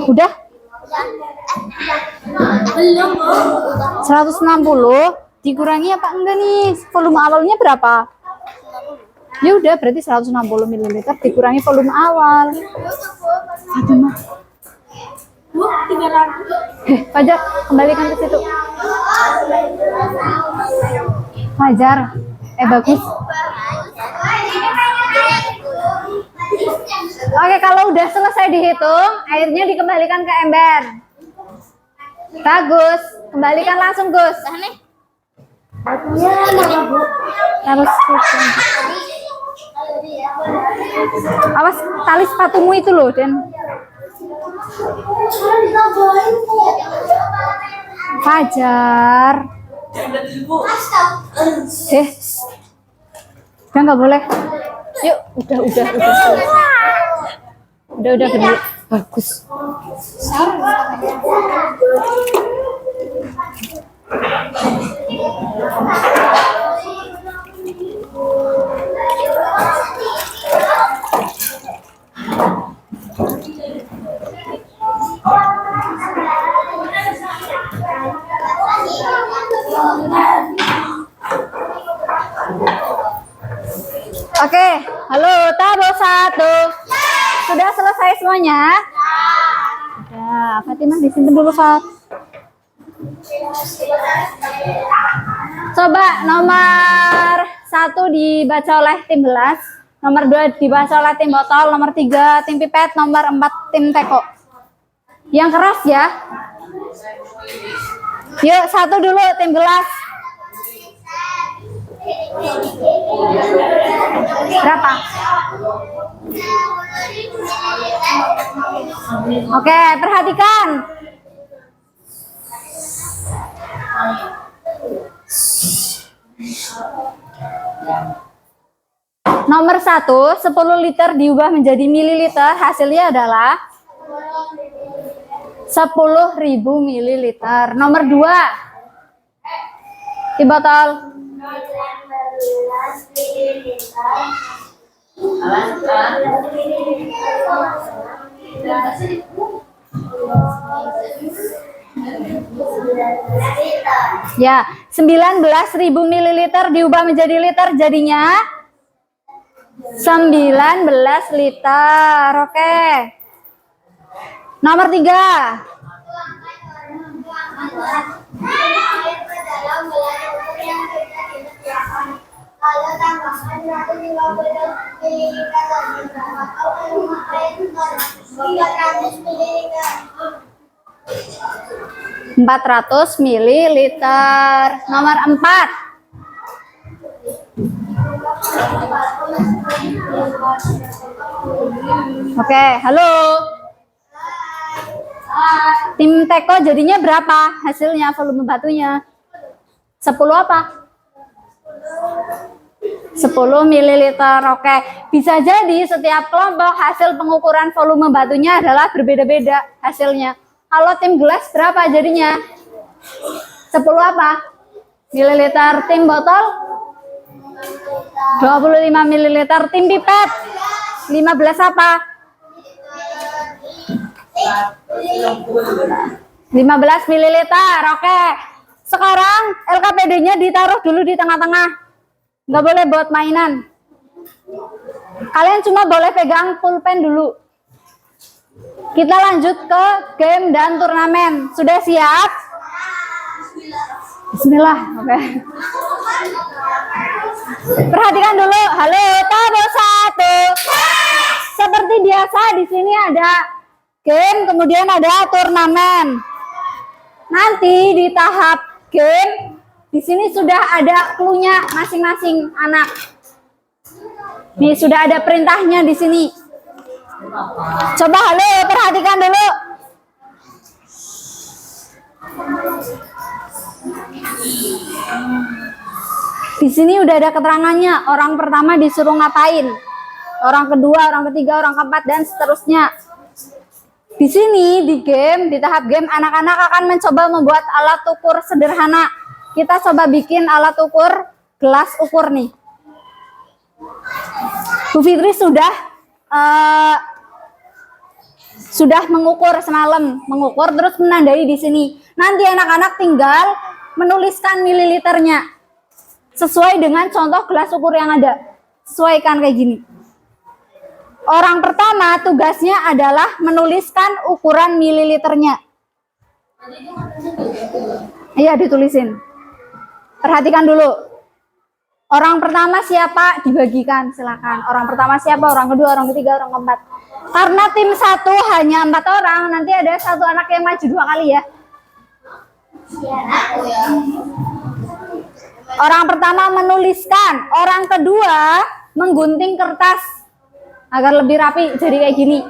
Udah? Belum, Bu. 160 dikurangi apa enggak nih? Volume awalnya berapa? Ya udah berarti 160 ml dikurangi volume awal. Aduh mah. Bu, 300. Fajar, kembalikan ke situ. Fajar, bagus. Oke, kalau udah selesai dihitung, airnya dikembalikan ke ember. Bagus, kembalikan langsung Gus. Batunya mana, Bu? Terus awas tali sepatumu itu loh, Den. Fajar. Udah nggak boleh. Yuk, udah. Udah gede. Bagus. Oke, halo, tabel 1. Sudah selesai semuanya? Udah, Fatimah disimpan dulu, Fat. Coba nomor 1 dibaca oleh tim gelas, nomor 2 dibaca oleh tim botol, nomor 3 tim pipet, nomor 4 tim teko. Yang keras ya. Yuk, 1 dulu tim gelas. Berapa? Oke, perhatikan. Nomor 1, 10 liter diubah menjadi mililiter, hasilnya adalah 10.000 mililiter. Nomor 2, di botol. 19.000 mililiter diubah menjadi liter, jadinya 19 liter. Oke. Nomor 3. Kalau tambahkan 150 mililiter atau air 400 mililiter. 400 mililiter. Nomor 4. Oke, halo. Tim teko jadinya berapa hasilnya volume batunya? 10 apa? 10 mililiter. Oke, bisa jadi setiap kelompok hasil pengukuran volume batunya adalah berbeda-beda hasilnya. Kalau tim gelas berapa jadinya? 10 apa? Mililiter. Tim botol 25 mililiter. Tim pipet 15 apa? 15 mililiter. Oke. Sekarang LKPD-nya ditaruh dulu di tengah-tengah. Nggak boleh buat mainan. Kalian cuma boleh pegang pulpen dulu. Kita lanjut ke game dan turnamen. Sudah siap? Bismillah. Oke. Perhatikan dulu. Halo, tabel 1. Seperti biasa di sini ada game, kemudian ada turnamen. Nanti di tahap game Di sini sudah ada clue-nya masing-masing anak. Nih sudah ada perintahnya di sini. Coba halo, perhatikan dulu. Di sini udah ada keterangannya. Orang pertama disuruh ngapain, orang kedua, orang ketiga, orang keempat, dan seterusnya. Di sini di game, di tahap game, anak-anak akan mencoba membuat alat ukur sederhana. Kita coba bikin alat ukur gelas ukur nih. Bu Fitri sudah mengukur semalam, mengukur terus menandai di sini. Nanti anak-anak tinggal menuliskan mililiternya sesuai dengan contoh gelas ukur yang ada. Sesuaikan kayak gini. Orang pertama tugasnya adalah menuliskan ukuran mililiternya. Iya, ditulisin. Perhatikan dulu. Orang pertama siapa? Dibagikan, silakan. Orang pertama siapa? Orang kedua, orang ketiga, orang keempat. Karena tim satu hanya 4 orang, nanti ada satu anak yang maju 2 kali ya. Orang pertama menuliskan, orang kedua menggunting kertas agar lebih rapi, jadi kayak gini.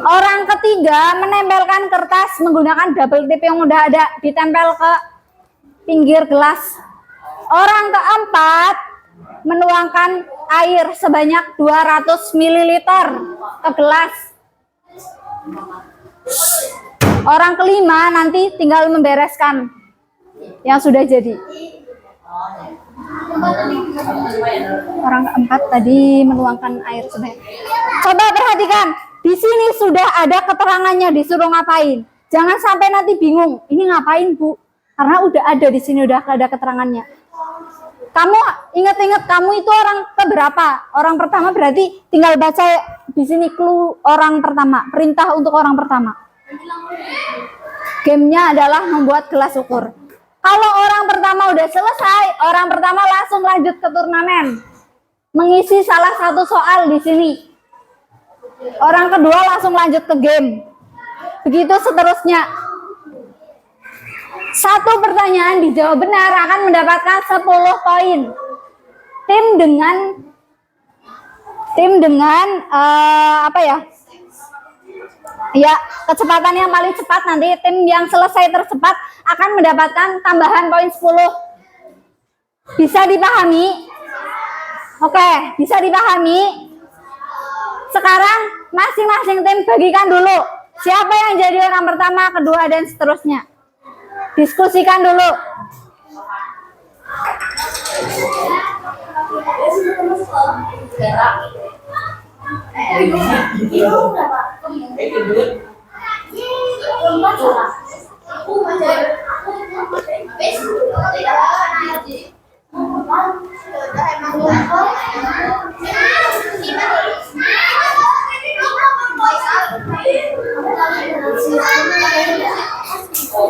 Orang ketiga menempelkan kertas menggunakan double tip yang udah ada, ditempel ke pinggir gelas. Orang keempat menuangkan air sebanyak 200 ml ke gelas. Orang kelima nanti tinggal membereskan yang sudah jadi. Orang keempat tadi menuangkan air sebanyak. Coba perhatikan, di sini sudah ada keterangannya disuruh ngapain. Jangan sampai nanti bingung, ini ngapain Bu? Karena udah ada di sini, udah ada keterangannya. Kamu ingat-ingat kamu itu orang keberapa? Orang pertama, berarti tinggal baca di sini clue orang pertama, perintah untuk orang pertama. Gamenya adalah membuat gelas ukur. Kalau orang pertama udah selesai, orang pertama langsung lanjut ke turnamen. Mengisi salah satu soal di sini. Orang kedua langsung lanjut ke game. Begitu seterusnya. Satu pertanyaan dijawab benar akan mendapatkan 10 poin. Tim dengan apa ya? Ya, kecepatan yang paling cepat, nanti tim yang selesai tercepat akan mendapatkan tambahan poin 10. Bisa dipahami? Oke, bisa dipahami? Sekarang masing-masing tim bagikan dulu. Siapa yang jadi orang pertama, kedua, dan seterusnya. Diskusikan dulu.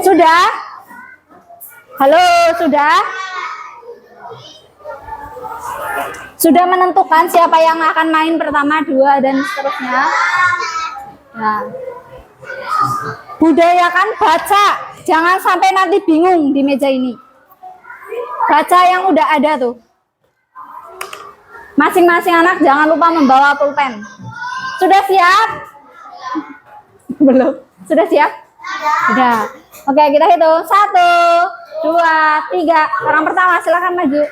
Sudah? Halo, sudah? Sudah menentukan siapa yang akan main pertama, dua, dan seterusnya? Nah, budayakan baca. Jangan sampai nanti bingung di meja ini. Baca yang udah ada tuh. Masing-masing anak jangan lupa membawa pulpen. Sudah siap? Belum? Sudah siap? Sudah. Oke, kita hitung. 1, 2, 3. Orang pertama silakan maju.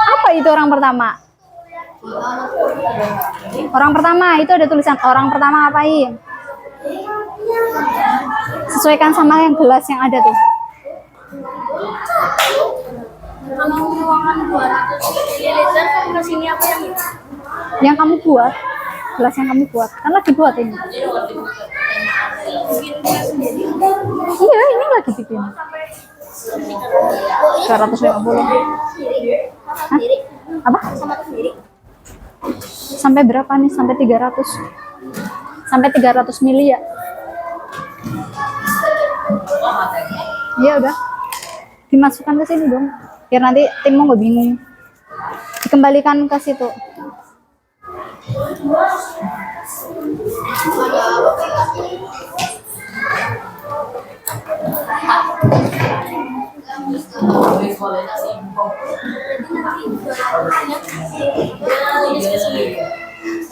Apa itu orang pertama? Orang pertama itu ada tulisan orang pertama ngapain? Sesuaikan sama yang gelas yang ada tuh. Kamu menuangkan 200 ml ke sini apa yang itu? Yang kamu buat, gelas yang kamu buat, kan lagi buat ini. Iya, ini lagi bikin. 250. Hah? Apa? Sampai berapa nih? Sampai 300. Sampai 300 mili ya. Iya udah. Dimasukkan ke sini dong. Biar nanti timmu nggak bingung. Dikembalikan ke situ.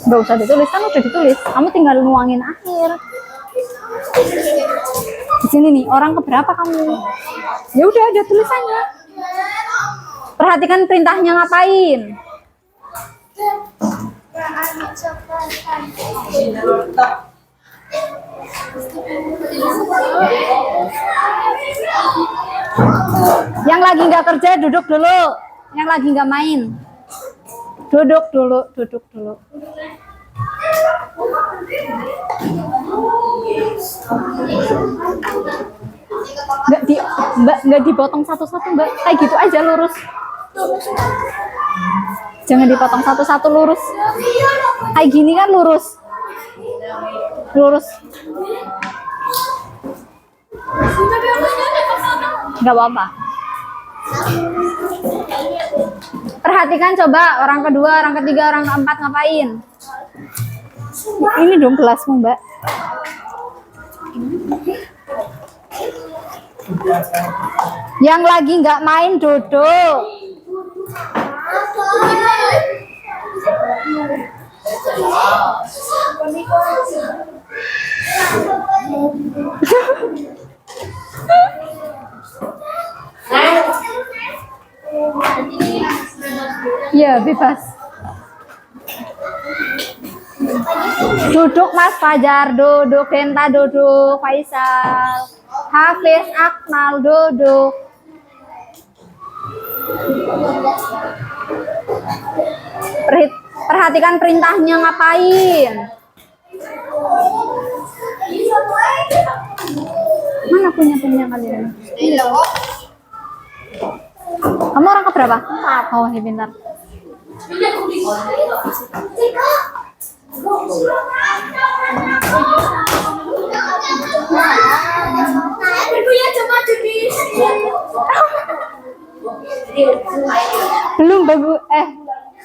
Gak usah ditulis, kan udah ditulis. Kamu tinggal nuangin akhir. Di sini nih, orang keberapa kamu? Ya udah ada tulisannya. Perhatikan perintahnya ngapain. Yang lagi nggak kerja duduk dulu. Yang lagi nggak main duduk dulu, duduk dulu. Nggak dipotong satu-satu mbak, kayak gitu aja lurus. Jangan dipotong satu-satu, lurus. Kayak gini kan lurus. Lurus. Nggak apa-apa. Perhatikan coba orang kedua, orang ketiga, orang keempat ngapain. Ini dong gelasmu mbak. Yang lagi nggak main duduk. Ya bebas. Duduk Mas Fajar, duduk. Benta duduk. Faisal, Hafiz, Akmal duduk. Perhatikan perintahnya ngapain. Mana punya kalian? Kamu orang keberapa? Oh, ya pintar. Belum bagus.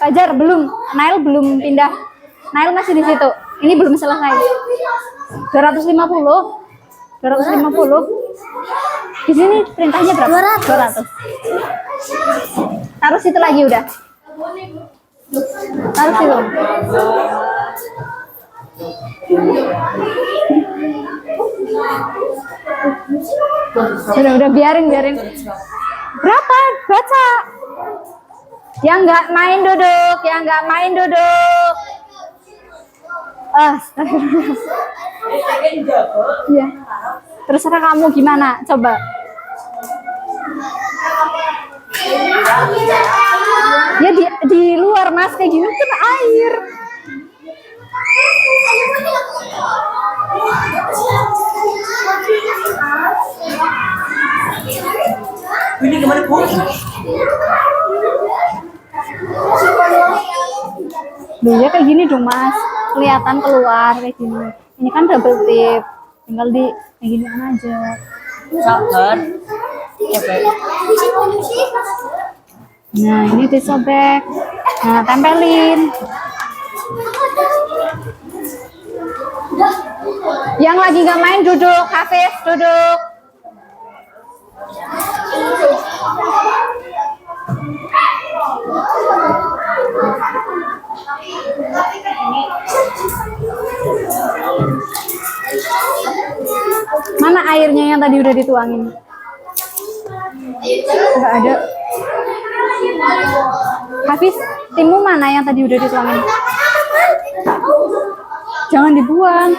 Fajar belum. Nail belum pindah. Nail masih di situ. Ini belum selesai. 250. Di sini perintahnya berapa? 200. Taruh situ lagi udah. Taruh situ. Udah biarin. Berapa? Baca. Yang nggak main duduk, Iya. Terserah kamu gimana, coba. Ya di luar Mas, kayak gini kan air. Ini gimana Bu? Loh ya kayak gini dong Mas, kelihatan keluar kayak gini. Ini kan double tip, tinggal di kayak gini aja. Sabar. Nah ini disobek, nah tempelin. Yang lagi nggak main duduk, Hafiz duduk. Mana airnya yang tadi udah dituangin? Enggak ada. Hafiz, timmu mana yang tadi udah dituangin? Jangan dibuang.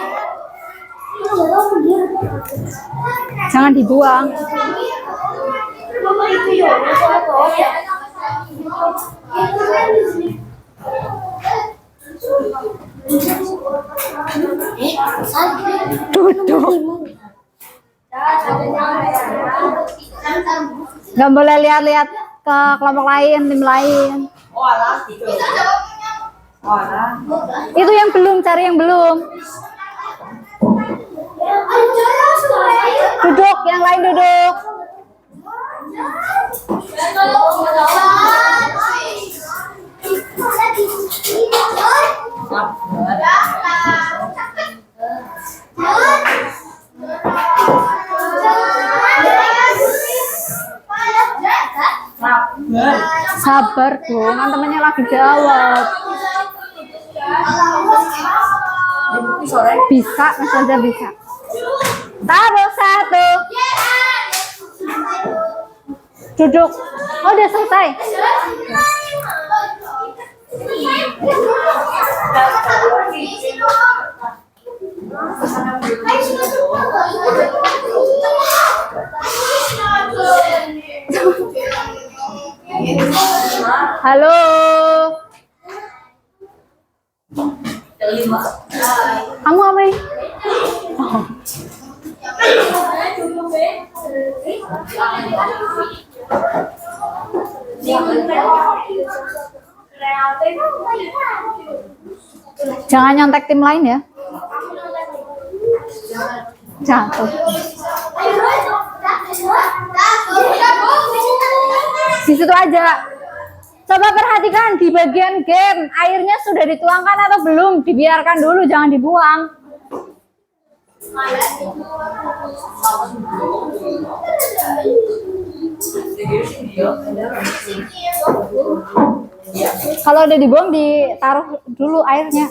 Jangan dibuang. Duduk. Gak boleh lihat-lihat ke kelompok lain, tim lain. Oh alah, gitu. Oh alah. Itu yang belum, cari yang belum. Duduk, yang lain duduk. Sabar dong, kan temennya lagi jawab. Bisa, Mas Fajar bisa. Taruh 1. Duduk. Oh, udah selesai. Halo. Kamu apa ini? Oh. Jangan nyontek tim lain ya. Jatuh. Di situ aja. Coba perhatikan di bagian game, airnya sudah dituangkan atau belum? Dibiarkan dulu, jangan dibuang. Kalau udah dibuang, ditaruh dulu airnya.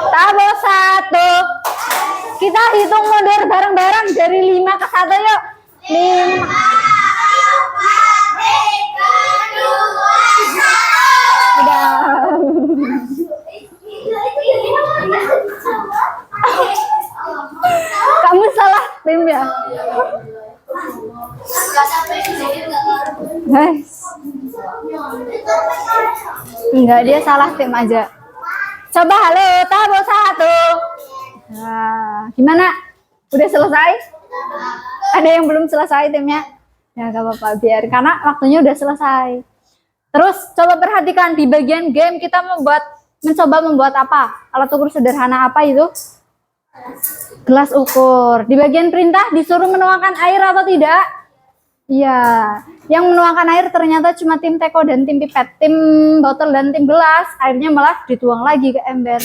Tabel 1. Kita hitung mundur bareng-bareng dari 5 ke 1 yuk. 5. Udah. Kamu salah tim ya? Guys. Enggak, dia salah tim aja. Coba halo, tabel 1. Nah, gimana? Udah selesai? Ada yang belum selesai timnya? Ya gak apa-apa, biar karena waktunya udah selesai. Terus coba perhatikan di bagian game kita mencoba membuat apa? Alat ukur sederhana apa itu? Gelas ukur. Di bagian perintah disuruh menuangkan air atau tidak? Iya. Yang menuangkan air ternyata cuma tim teko dan tim pipet. Tim botol dan tim gelas, airnya malah dituang lagi ke ember.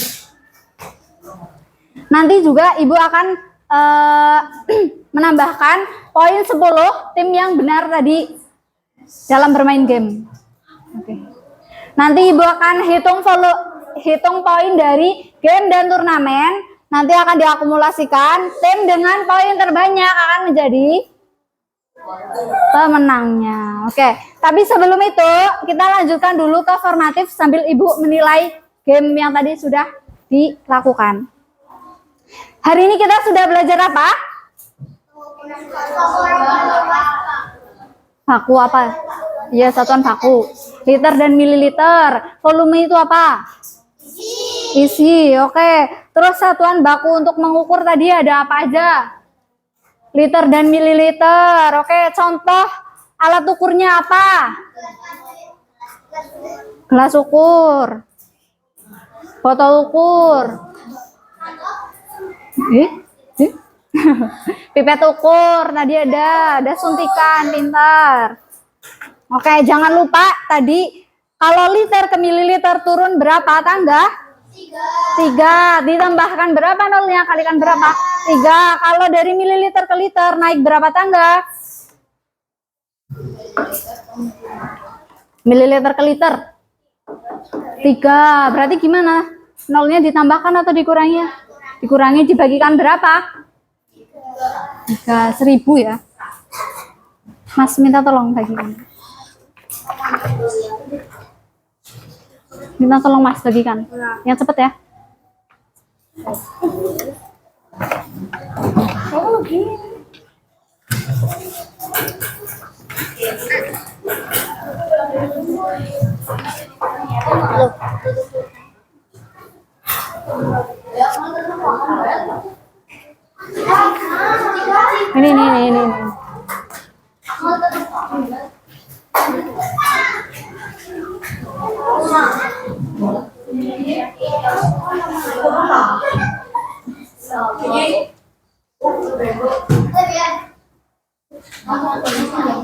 Nanti juga Ibu akan menambahkan poin 10 tim yang benar tadi dalam bermain game. Oke. Nanti Ibu akan hitung poin dari game dan turnamen. Nanti akan diakumulasikan. Tim dengan poin terbanyak akan menjadi pemenangnya. Oke. Tapi sebelum itu kita lanjutkan dulu ke formatif sambil Ibu menilai game yang tadi sudah dilakukan. Hari ini kita sudah belajar apa? Baku apa? Ya, satuan baku. Liter dan mililiter. Volume itu apa? Isi. Oke. Terus satuan baku untuk mengukur tadi ada apa aja? Liter dan mililiter. Oke. Contoh alat ukurnya apa? Gelas ukur. Botol ukur. Pipet ukur tadi ada suntikan, pintar. Oke, jangan lupa tadi kalau liter ke mililiter turun berapa tangga? 3. Ditambahkan berapa nolnya, kalikan berapa? 3. Kalau dari mililiter ke liter naik berapa tangga? Mililiter ke liter 3. Berarti gimana? Nolnya ditambahkan atau dikurangi? Dikurangi, dibagikan berapa? 3. 1000 ya. Mas minta tolong bagikan. Minta tolong Mas bagikan. Yang cepet ya. Oh, gini. Ini.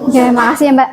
Oke, makasih ya Mbak.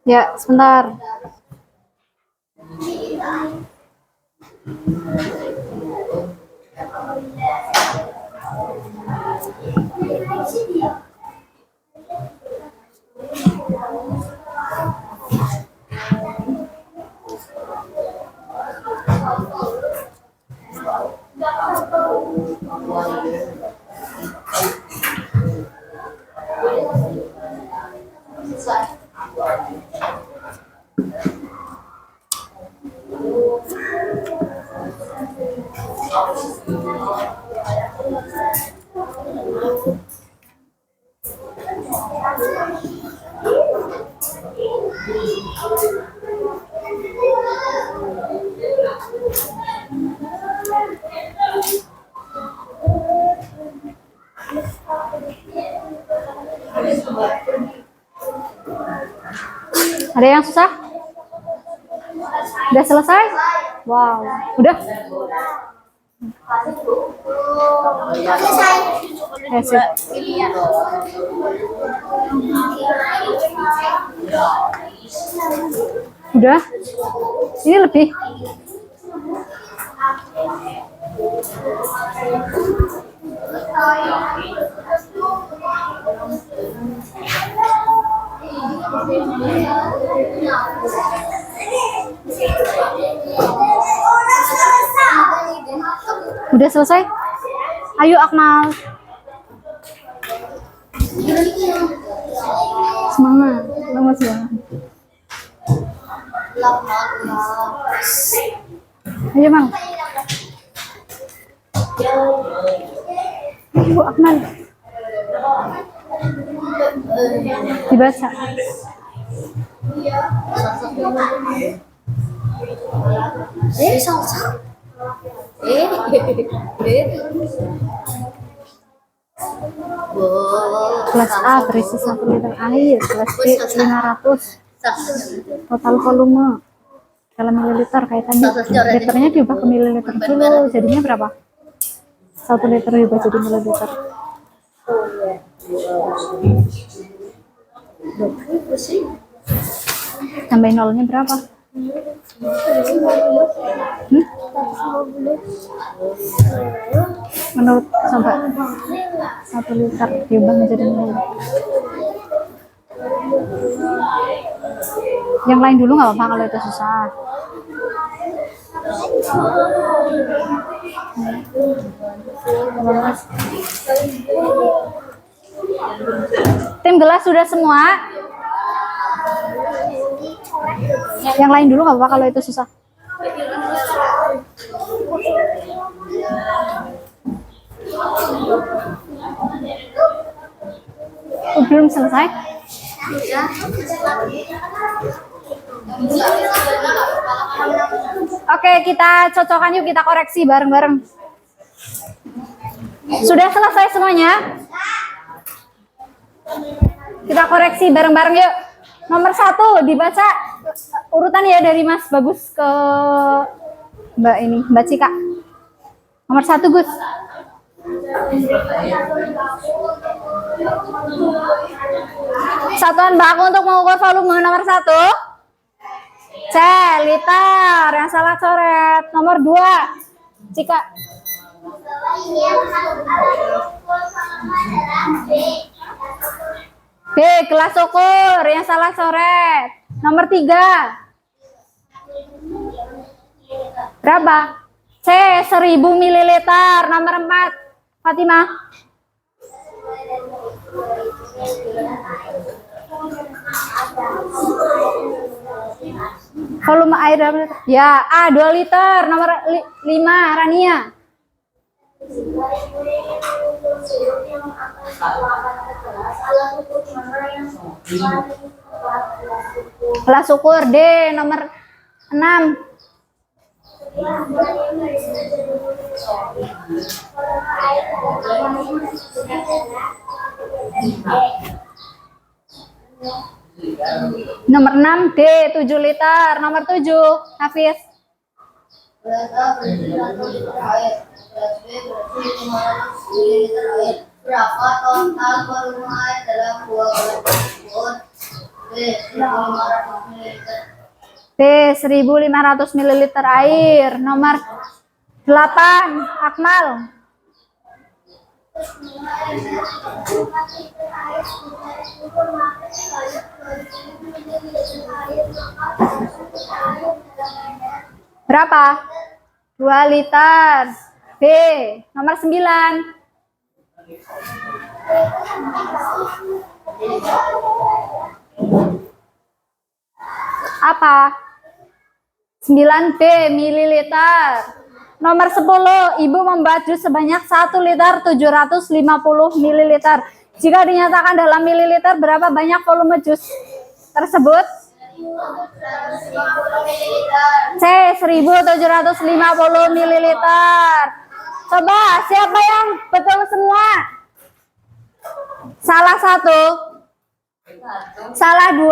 Ya, sebentar. Ada yang susah? Udah selesai? Wow, udah? Ya, sip. Udah? Ini lebih? Udah selesai? Ayo Akmal. Semangat, semangat semangat. Ayo Mang. Ayo Akmal. Dibaca. Kelas A berisi 1 liter air, kelas B 500. Total volume dalam mililiter kaitannya. Liternya diubah ke mililiter dulu, jadinya berapa? 1 liter diubah jadi mililiter. Tambahin nolnya berapa? Menurut coba 1 liter diubah menjadi mililiter. Yang lain dulu nggak apa-apa kalau itu susah. Tim gelas sudah semua? Yang lain dulu nggak apa-apa kalau itu susah. Belum selesai? Oke, kita cocokkan yuk, kita koreksi bareng-bareng. Sudah selesai semuanya? Kita koreksi bareng-bareng yuk. Nomor 1 dibaca urutan ya dari Mas Bagus ke Mbak Cika. Nomor 1 Gus. Satuan baku untuk mengukur volume nomor 1. C. Liter. Yang salah coret. Nomor 2. Cika. B. Gelas ukur. Yang salah coret. Nomor 3. Berapa? C. 1000 ml. Nomor 4. Fatimah. Volume air berapa liter? Ya, A 2 liter. Nomor 5, Rania. Gelas ukur D nomor 6. Nomor 6 D 7 liter. Nomor 7 Hafiz. Berapa total volume air dalam 2 gelas tersebut? B. 1500 ml. B 1500 ml air. Nomor 8 Akmal. Berapa? 2 liter. B nomor 9. Apa? 9B mililiter. Nomor 10, Ibu membuat jus sebanyak 1 liter 750 mililiter. Jika dinyatakan dalam mililiter, berapa banyak volume jus tersebut? C. 1750 mililiter. Coba, siapa yang betul semua? Salah 1, salah 2,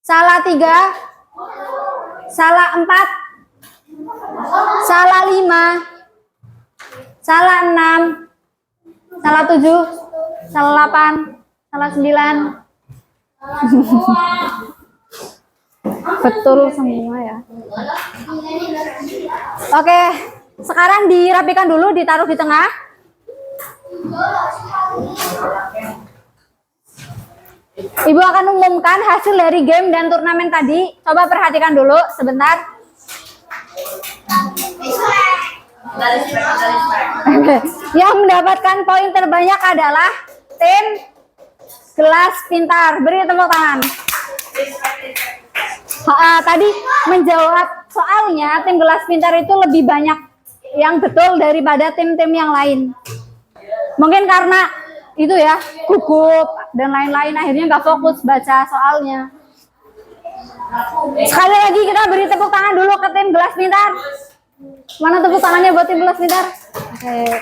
salah 3, salah 4, salah 5, salah 6, salah 7, salah 8, salah 9. Betul semua ya. Oke, sekarang dirapikan dulu, ditaruh di tengah. Ibu akan umumkan hasil dari game dan turnamen tadi. Coba perhatikan dulu sebentar. Yang mendapatkan poin terbanyak adalah tim Gelas Pintar. Beri tepuk tangan. Tadi menjawab soalnya tim Gelas Pintar itu lebih banyak yang betul daripada tim-tim yang lain. Mungkin karena itu ya, gugup dan lain-lain, akhirnya nggak fokus baca soalnya. Sekali lagi kita beri tepuk tangan dulu ke tim Gelas Pintar. Mana tepuk tangannya buat tim Gelas Pintar? Oke.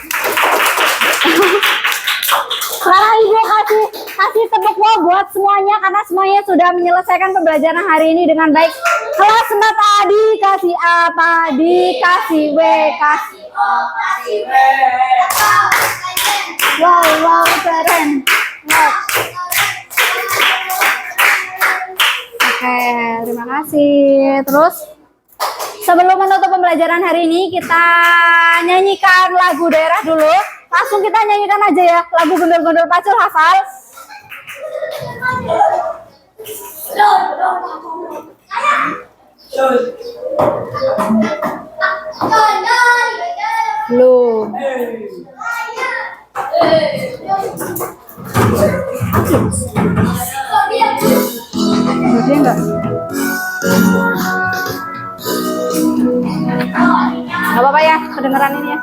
Sekarang Ibu kasih tepuk tangan buat semuanya karena semuanya sudah menyelesaikan pembelajaran hari ini dengan baik. Kelas 4 A dikasih apa? Dikasih W, kasih O, kasih W. Wow, keren. Wow. Oke, terima kasih. Terus sebelum menutup pembelajaran hari ini, kita nyanyikan lagu daerah dulu. Langsung kita nyanyikan aja ya, lagu Gondol-Gondol Pacul, hafal? Belum. Dia enggak? Gak apa-apa ya, kedengeran ini ya.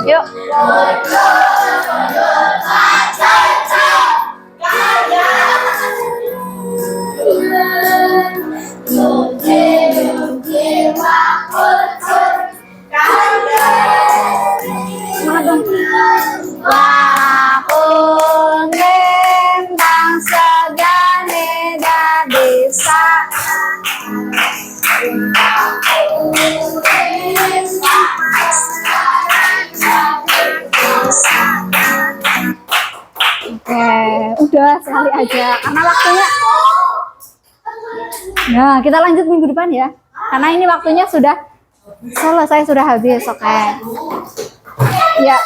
Yuk. Semangat dong. Lakun bintang segane dah bisa. Oke, udah sekali aja karena waktunya. Nah, kita lanjut minggu depan ya. Karena ini waktunya sudah selesai, sudah habis. Oke. Ya.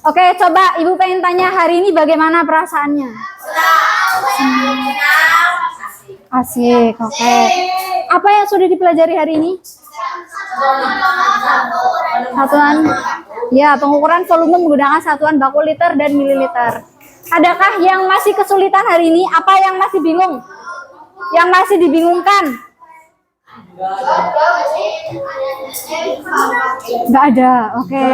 Oke, coba Ibu pengen tanya hari ini bagaimana perasaannya? Asik, oke. Apa yang sudah dipelajari hari ini? Satuan, ya, pengukuran volume menggunakan satuan baku liter dan mililiter. Adakah yang masih kesulitan hari ini? Apa yang masih bingung? Yang masih dibingungkan? Nggak ada, oke.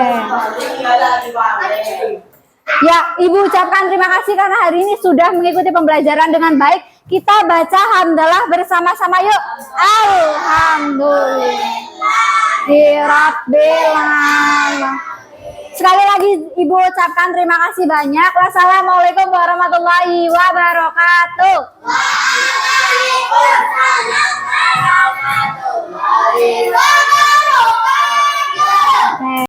Ya, Ibu ucapkan terima kasih karena hari ini sudah mengikuti pembelajaran dengan baik. Kita baca hamdalah bersama-sama yuk. Alhamdulillah. Sekali lagi Ibu ucapkan terima kasih banyak. Wassalamualaikum warahmatullahi wabarakatuh. Waalaikumsalam warahmatullahi wabarakatuh.